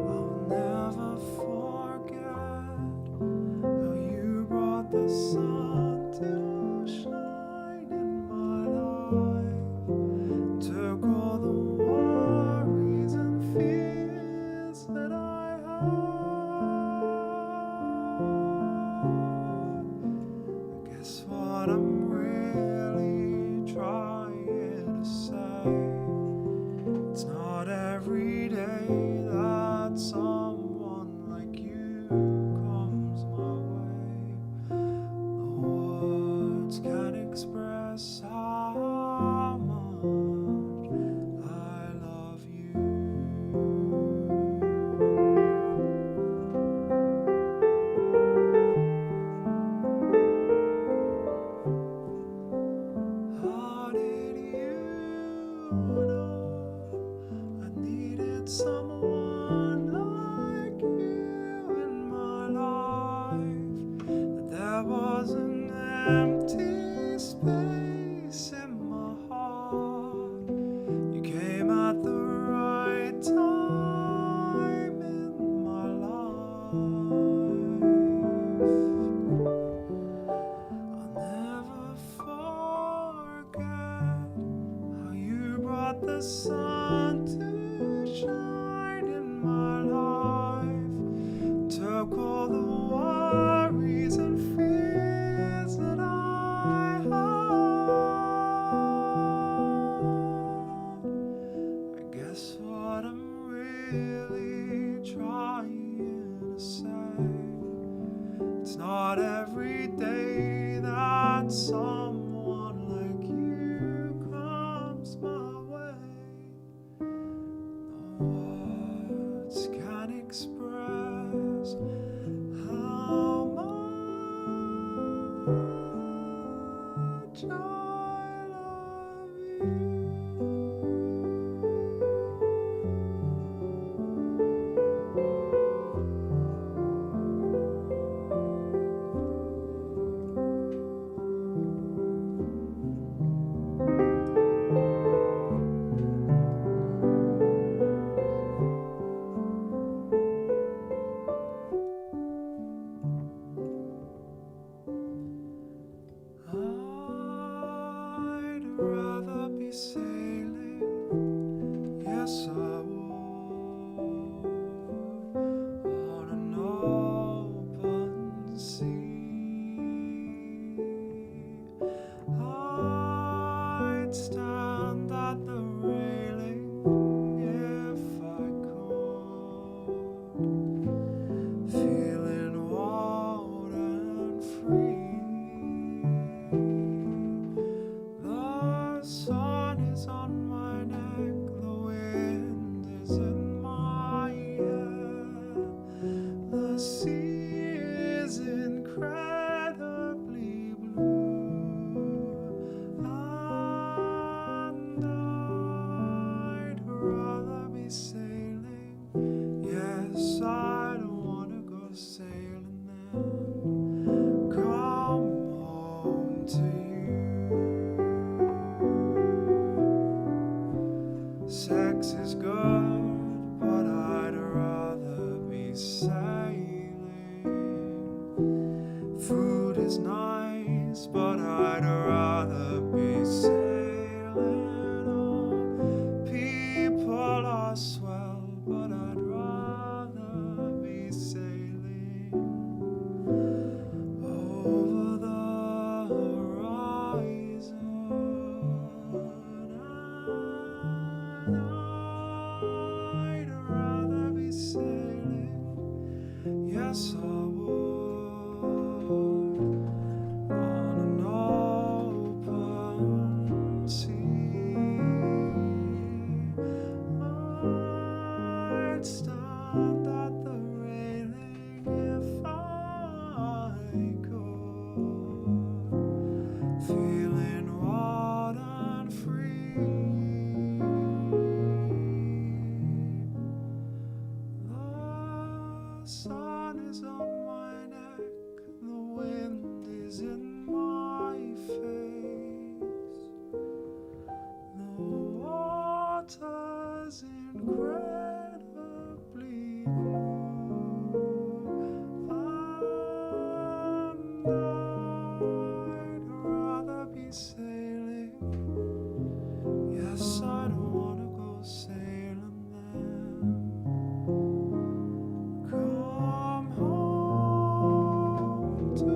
I'll never forget how you brought the sun to shine in my life. Took all the worries and fears that I had. I guess what I'm really trying to say, it's not every day that someone like you comes my way. The words can't express how much I love you. How did you know I needed someone like you in my life? That there was an empty space in my heart. You came at the right time in my life. I'll never forget how you brought the sun to shine in my life. Took all the worries and fears that I had. I guess what I'm really trying to say, it's not every day that someone like you comes my way. No words can express how much I love you. I'd rather be sailing, yes I would, on an open sea. I'd stand at the railing if I could, feeling wild and free. The sun is I'd rather be sailing on. People are swell, but I'd rather be sailing over the horizon. And I'd rather be sailing, yes I would, on an open sea. I'd stand at the railing if I could, feeling wild and free. The sun is on my neck, the wind is in my face, the water's incredibly blue, and I'd rather be sailing. Yes, I don't wanna go sailing then. Come home to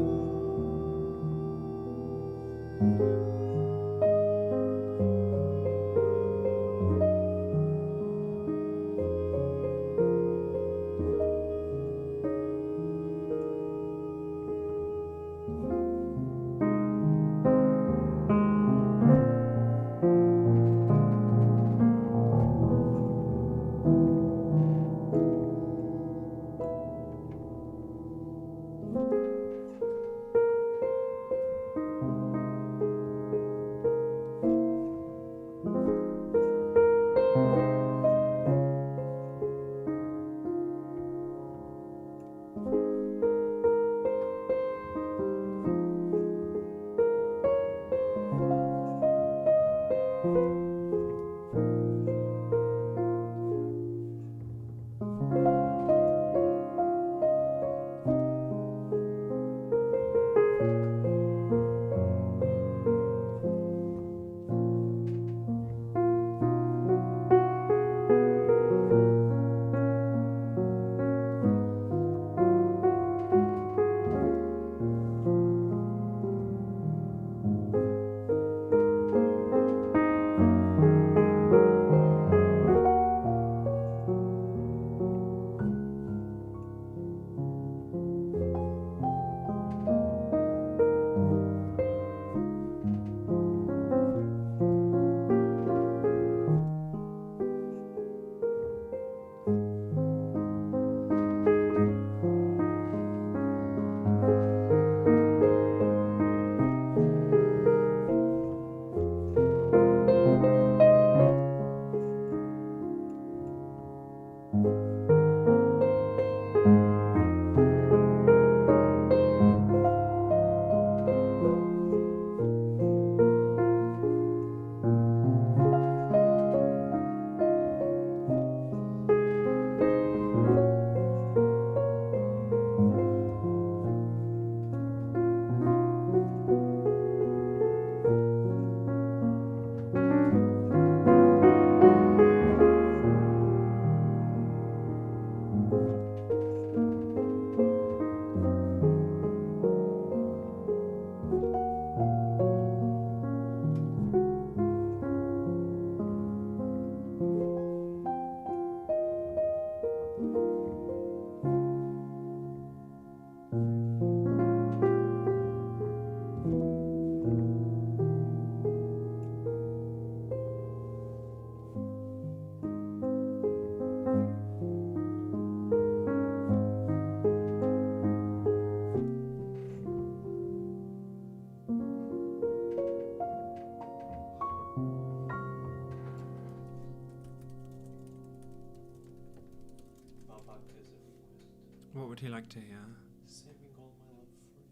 What would he like to hear? Saving all my love free.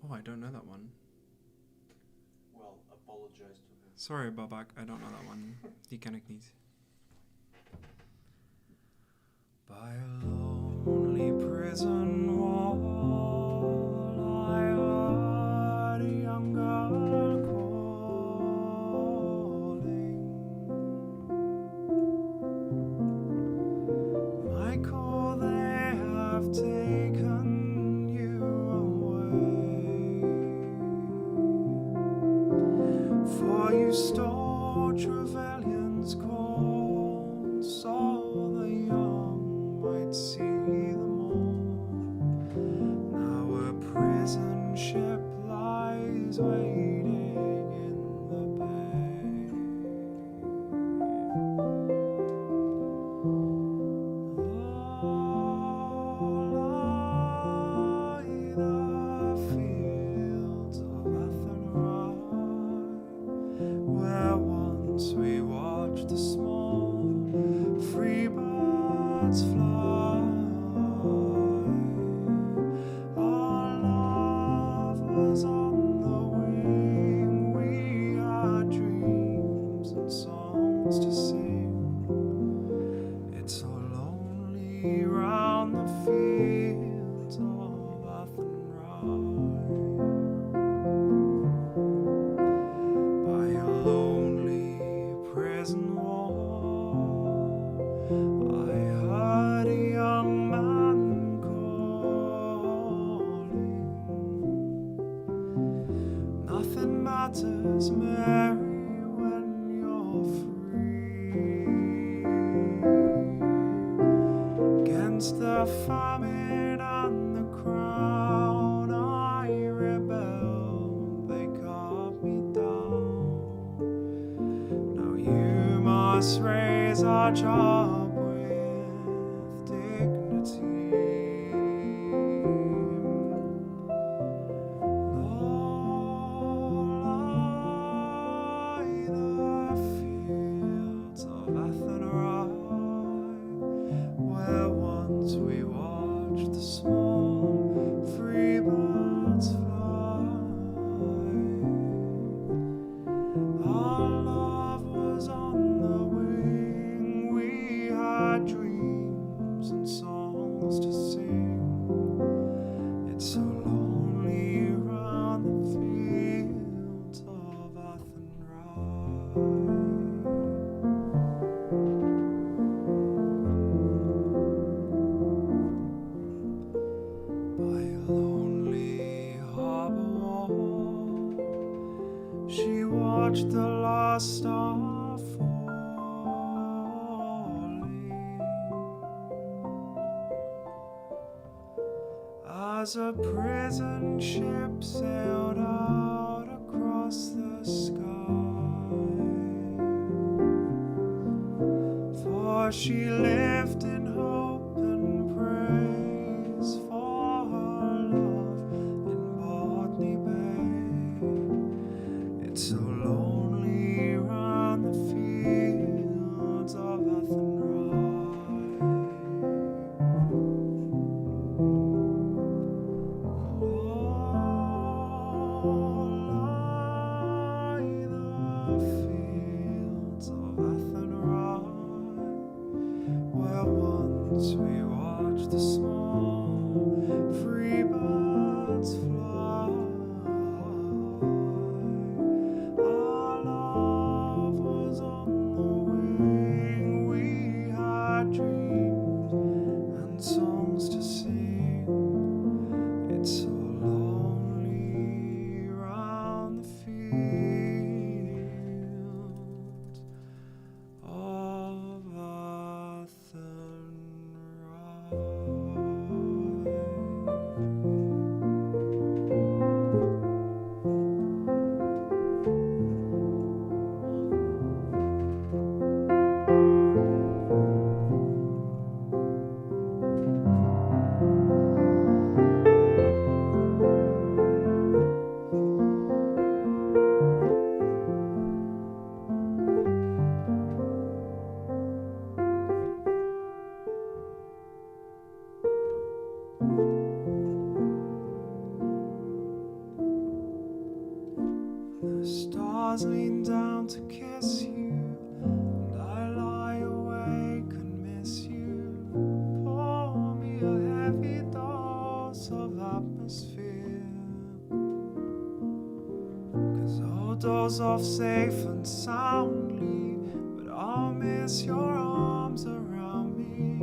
Oh, I don't know that one. Well, apologize to him. Sorry, Babak, I don't know that one. Die ken ik niet. By a lonely prison wall, I heard a young girl to store Trevelyan's corn, so the young might see them all. Now a prison ship lies waiting in the bay. Lie the fields of Athenry, where once we watched the small free birds fly. Our love was on the wing, we had dreams and songs to sing. It's so lonely round the fields of Athenry. By a lonely prison wall, I heard a young man calling. Nothing matters, Mary, when you're free. Against the famine and the crown, I rebelled, they cut me down. Now you must raise our job with dignity. Lie the fields of Athenry, where once we watched the small free birds fly. Our love was on the wing, we had dreams and songs to sing. It's so lonely round the fields of Athenry. By a lonely harbor wall, she watched the last star falling. As a prison ship sailed out across the sky, for she lived in hope and praise for her love in Botany Bay. It's so lonely round the fields of Athenry. Lie the fields of Athenry, where once we watched the small free birds fly. Our love was on the wing, we had dreams and songs to sing. It's so lonely round the fields of The stars lean down to kiss you, and I lie awake and miss you. Pour me a heavy dose of atmosphere, 'cause I'll doze off safe and soundly, but I'll miss your arms around me.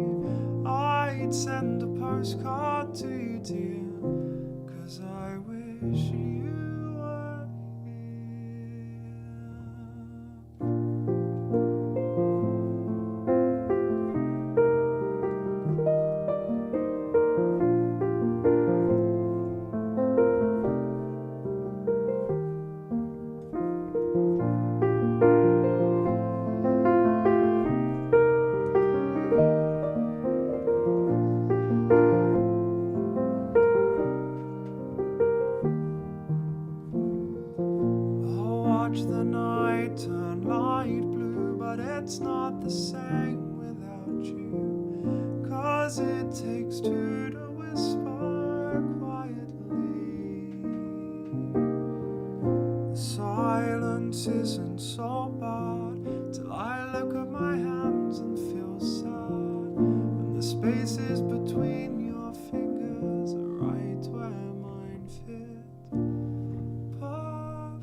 I'd send a postcard to you, dear, 'cause I wish you were here. watch the night turn light blue, but it's not the same without you. 'Cause it takes two to whisper quietly. The silence isn't so bad till I look at my hands and feel sad. And the spaces between your fingers are right where mine fit perfectly.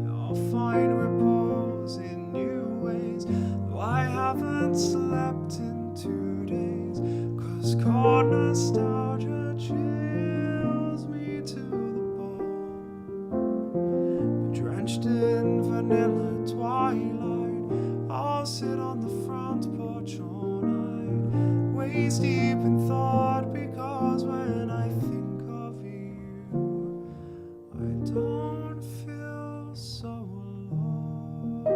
I'll find repose in new ways, though I haven't slept in 2 days. 'Cause cold nostalgia chills me to the bone. Drenched in vanilla twilight, I'll sit on the front porch all night, waist deep in thought, because when I think of you, I don't feel so alone.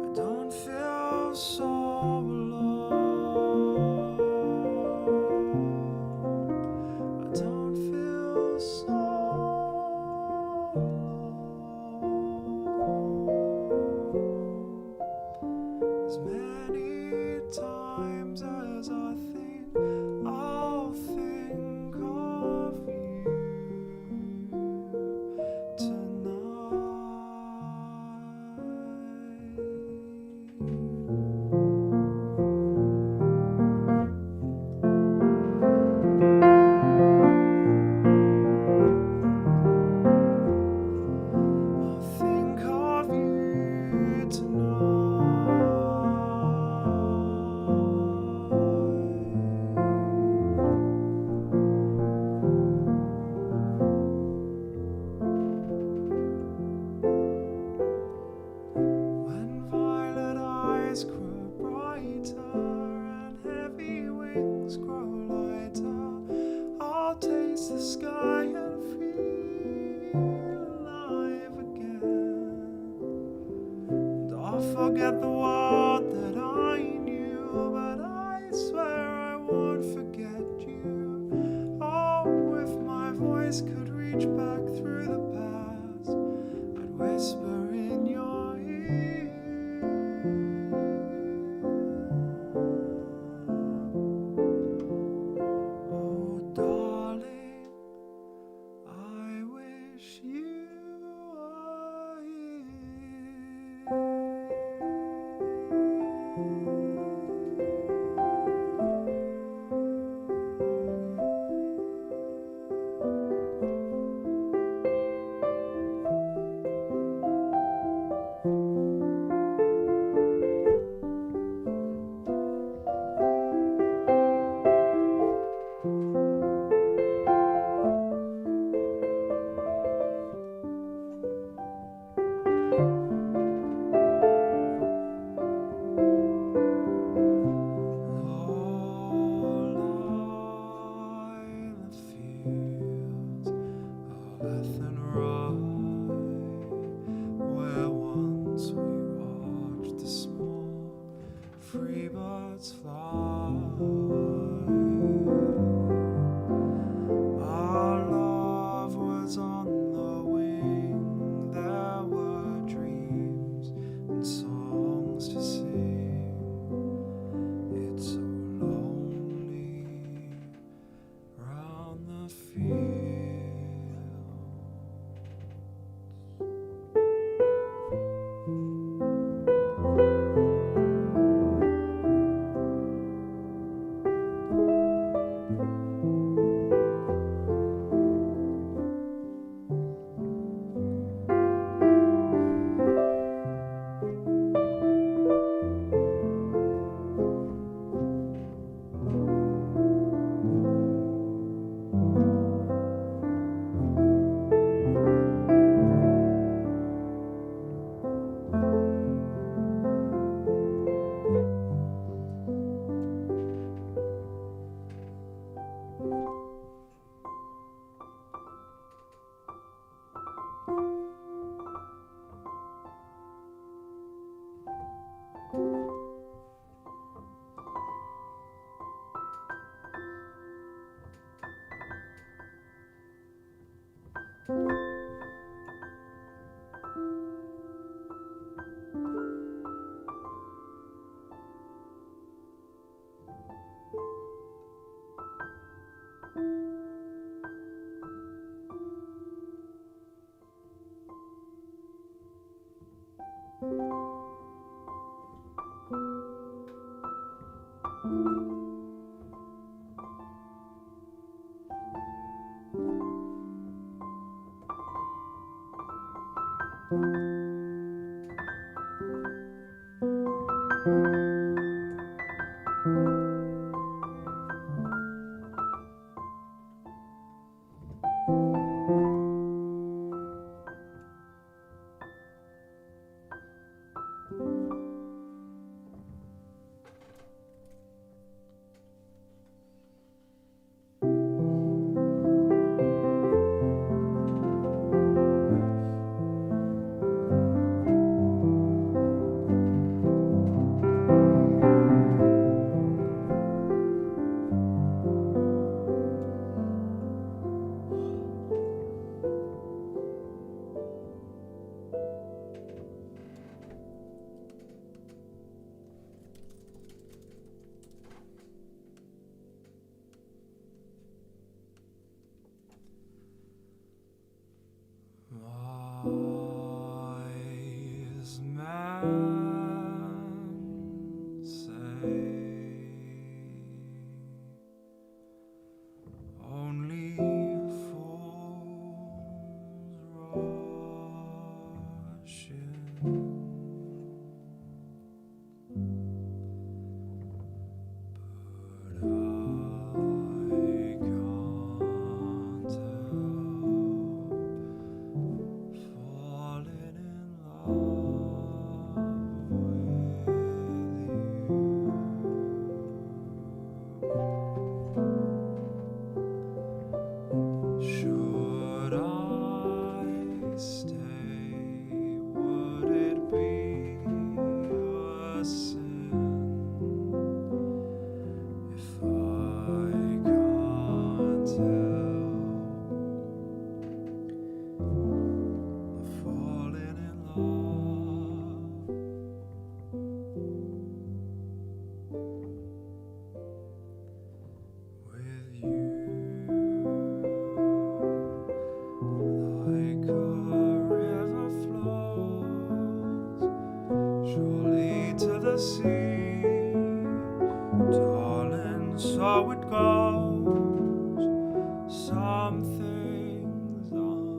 I don't feel so alone. I don't feel so alone. As many times as I think, I'll think of you tonight. I'll think of you When violet eyes grow brighter and heavy wings grow lighter, I'll taste the sky and feel alive again. And I'll forget the world that I knew, but I swear I won't forget you. Oh, if my voice could reach back through the past, I'd whisper in your ear. Oh, darling, I wish you were here. Wise men say only fools rush in, but I can't help falling in love with you. Should I stay? Would it be a sin if I can't help falling in love with you? Like a river flows surely to the sea, darling, so it goes. Some things are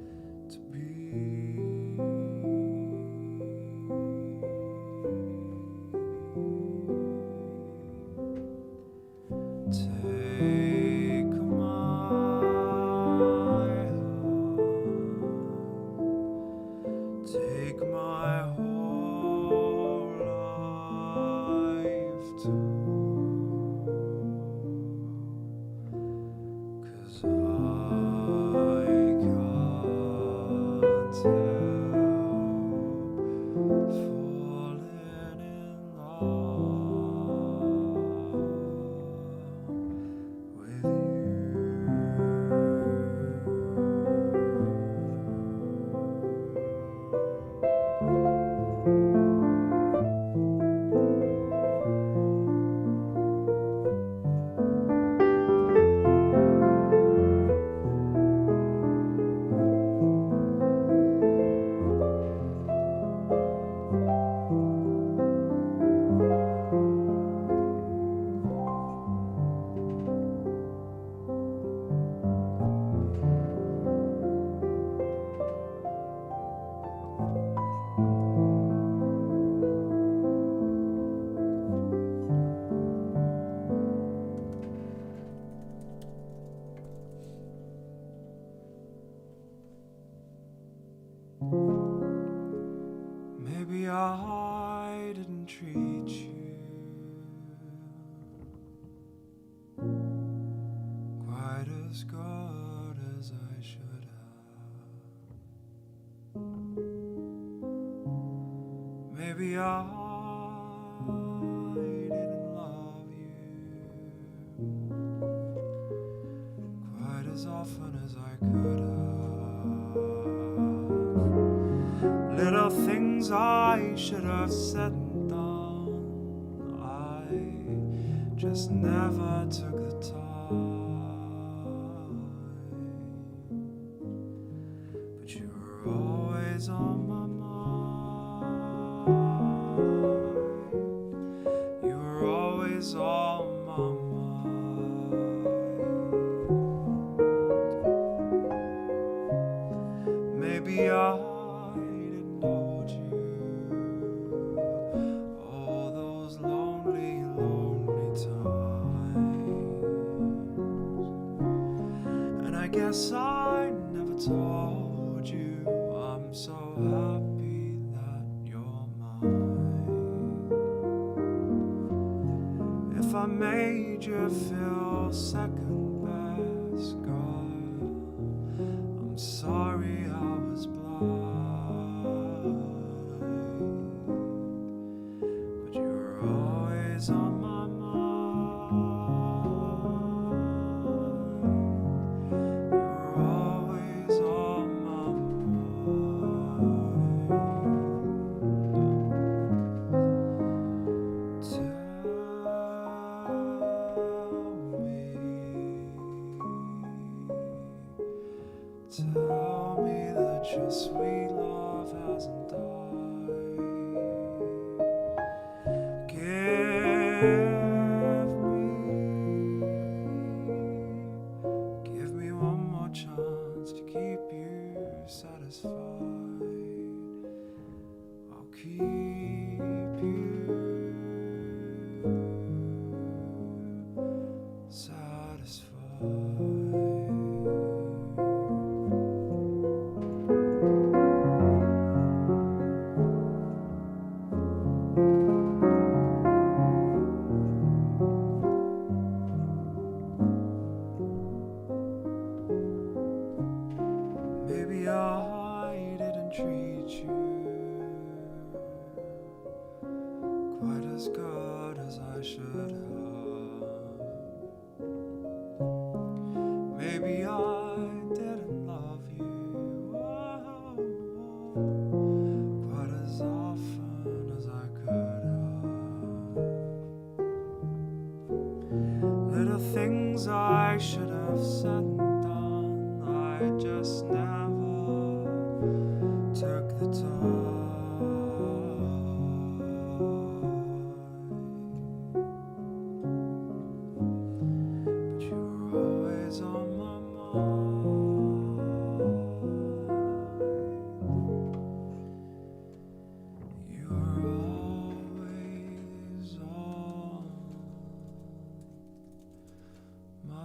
meant to be. Take my hand, take my whole life too, 'cause I can't help falling in love with you. Maybe I didn't treat you quite as good as I should have. Maybe I didn't love you quite as often as I could have. Little things I should have said and done. I just never took the time. But you were always on my mind. You were always on my mind. Maybe I didn't hold you all those lonely, lonely times. And I guess I never told you I'm so happy that you're mine. If I made you feel second best, girl, I'm sorry I was blind. But you were always on my mind. You were always on my mind. Tell me that your sweet love hasn't died. Give me one more chance to keep you satisfied. I'll keep you satisfied. Maybe I didn't treat you quite as good as I should have. Maybe I didn't love you quite as often as I could have. Little things I should have said and done, I just never took the time. But you were always on my mind. You were always on my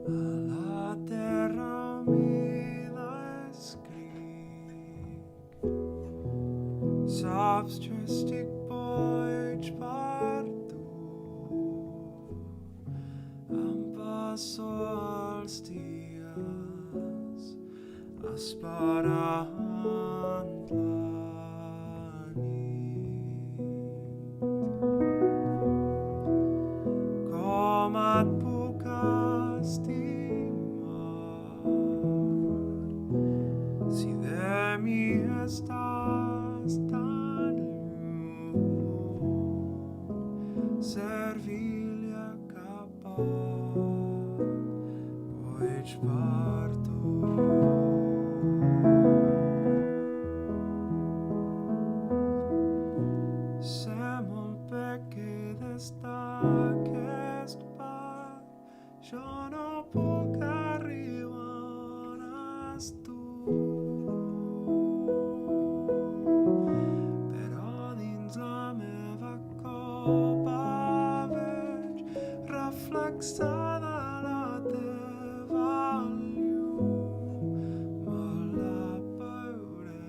La terra umida es skrik. Sabströstig bojt partu. Ambas solstias asparandlanit. Komat bukas timar. Si de mí estás tan lejos, servilia capaz, voy parto. Semon peke destaques pa, yo no puc arribar tu. Però dins la meva copa veig reflexada la teva llum. Me la beuré.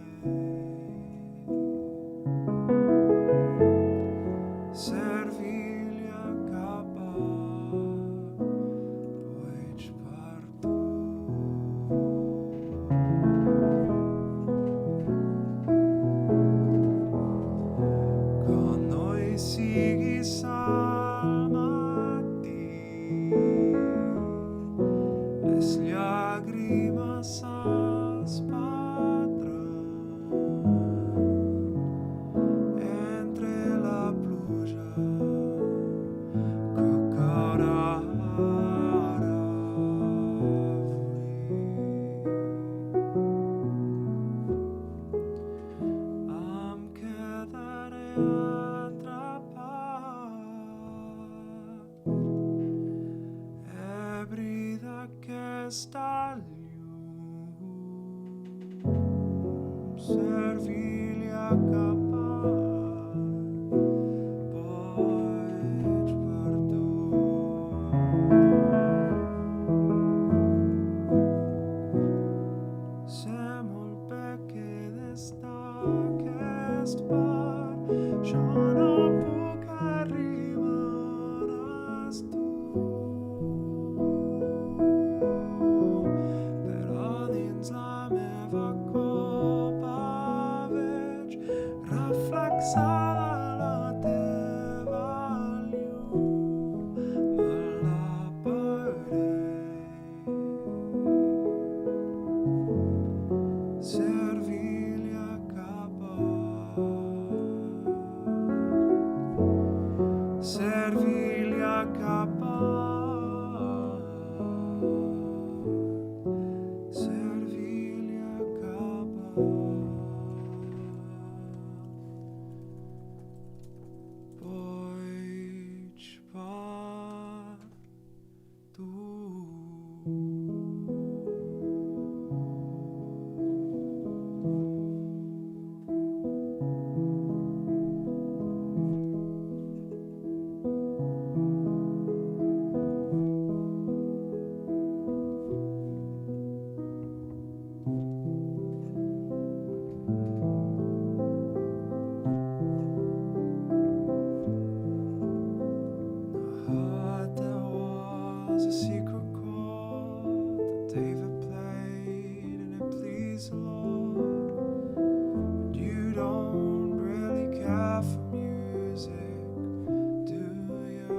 Servilha capaz, pois perdoa. Semol peke destaques par, jo no puc arribaràs tu. Però dins la meva copa veig reflexada la teva llum, me la beuré. Servilha capaz, Servilha capaz, Servilha capaz, pois was a secret chord that David played and it pleased the Lord. But you don't really care for music, do you?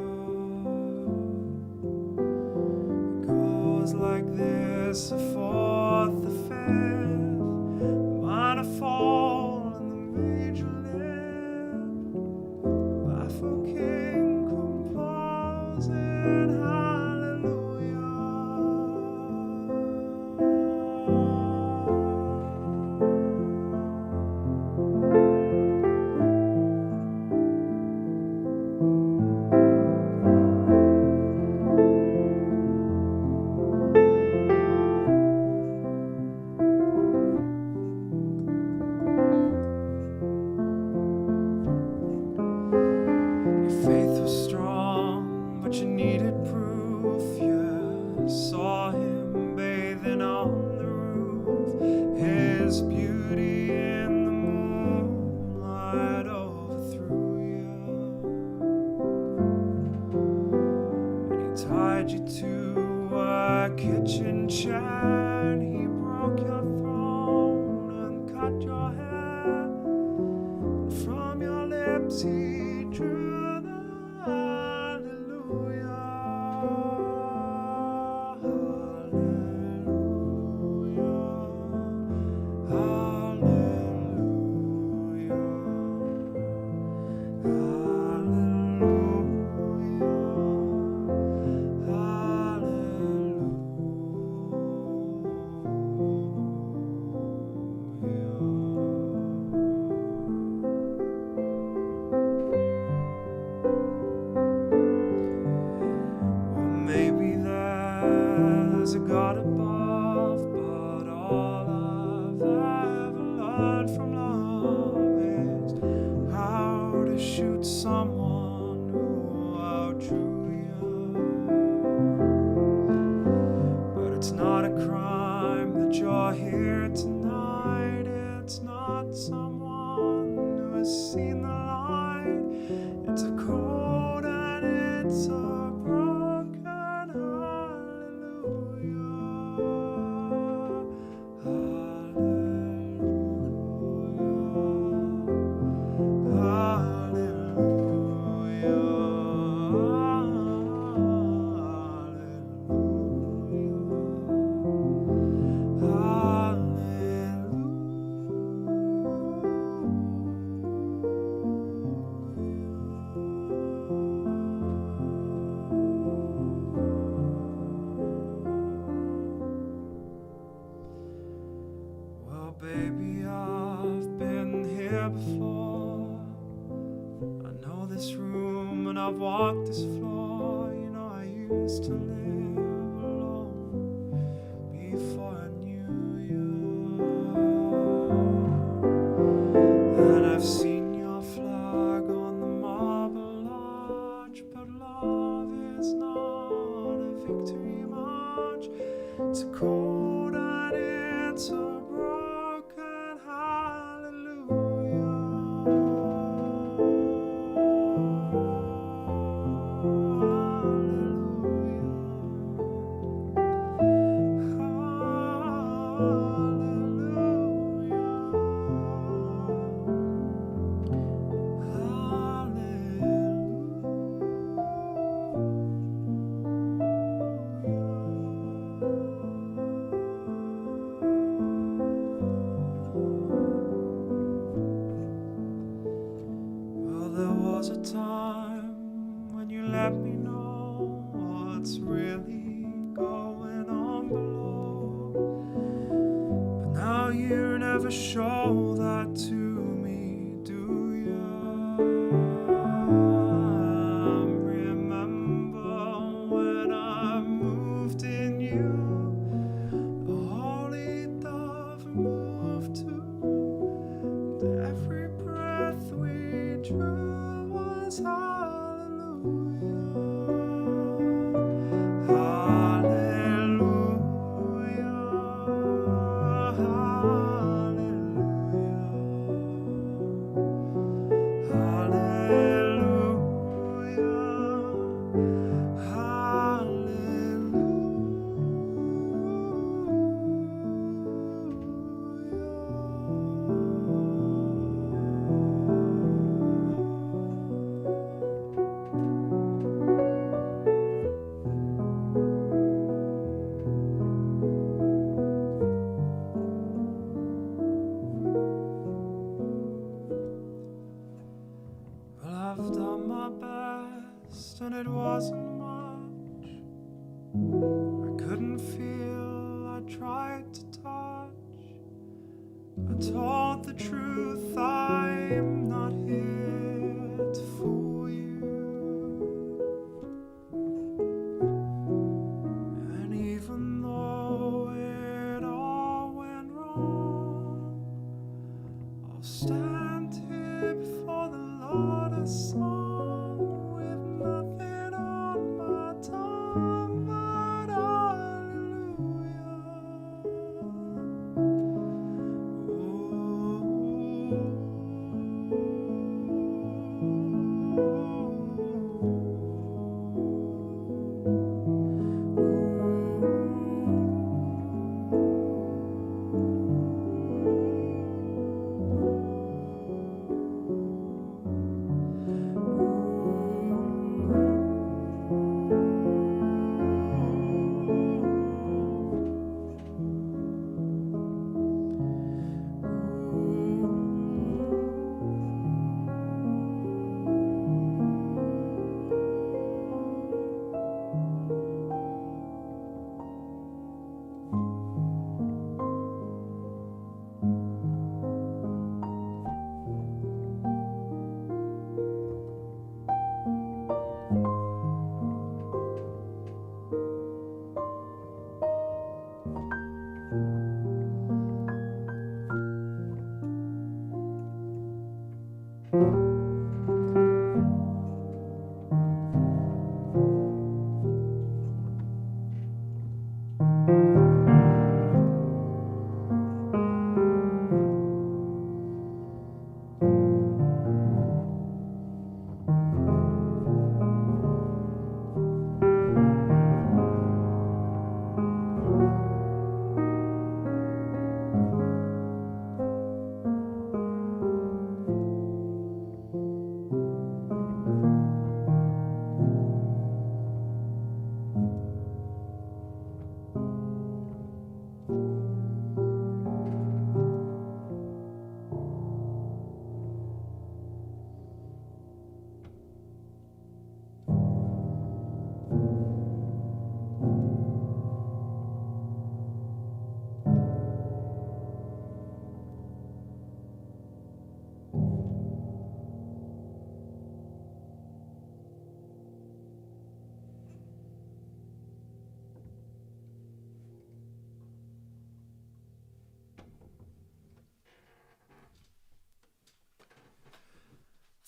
It goes like this: the fourth, the fifth, the minor fall and the major lift, the baffled king composing hallelujah. Your faith was strong, but you needed proof. You saw him bathing on the roof, his beauty in the moonlight overthrew you, and he tied you to a kitchen chair, and he broke your throne and cut your hair, and from your lips he drew the hallelujah, hallelujah, hallelujah, Well, maybe there's a God above, but all I've ever learned from love is how to shoot someone who outdrew you. But it's not a crime that you're here tonight. It's not someone who has seen the light. It's a cold and it's a broken hallelujah, Well, baby, I've been here before. I know this room and I've walked this floor. You know, I used to live alone before I knew you. you never show that to me, do you? Remember when I moved in you, the holy dove moved too, and every breath we drew was hallelujah. Well, I've done my best, and it wasn't much. I couldn't feel, I tried to touch. I told the truth, I'm not here to fool you. And even though it all went wrong, I'll stand here before the Lord a song with nothing on my tongue but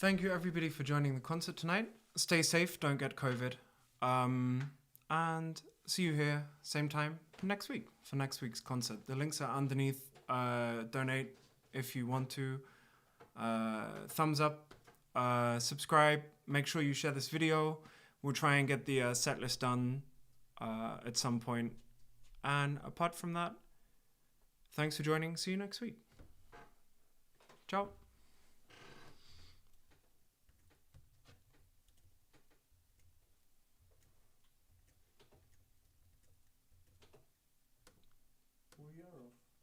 Thank you everybody for joining the concert tonight. Stay safe, don't get COVID. And see you here, same time next week for next week's concert. The links are underneath. Donate if you want to. Thumbs up, subscribe, make sure you share this video. We'll try and get the set list done at some point. And apart from that, thanks for joining. See you next week. Ciao. We are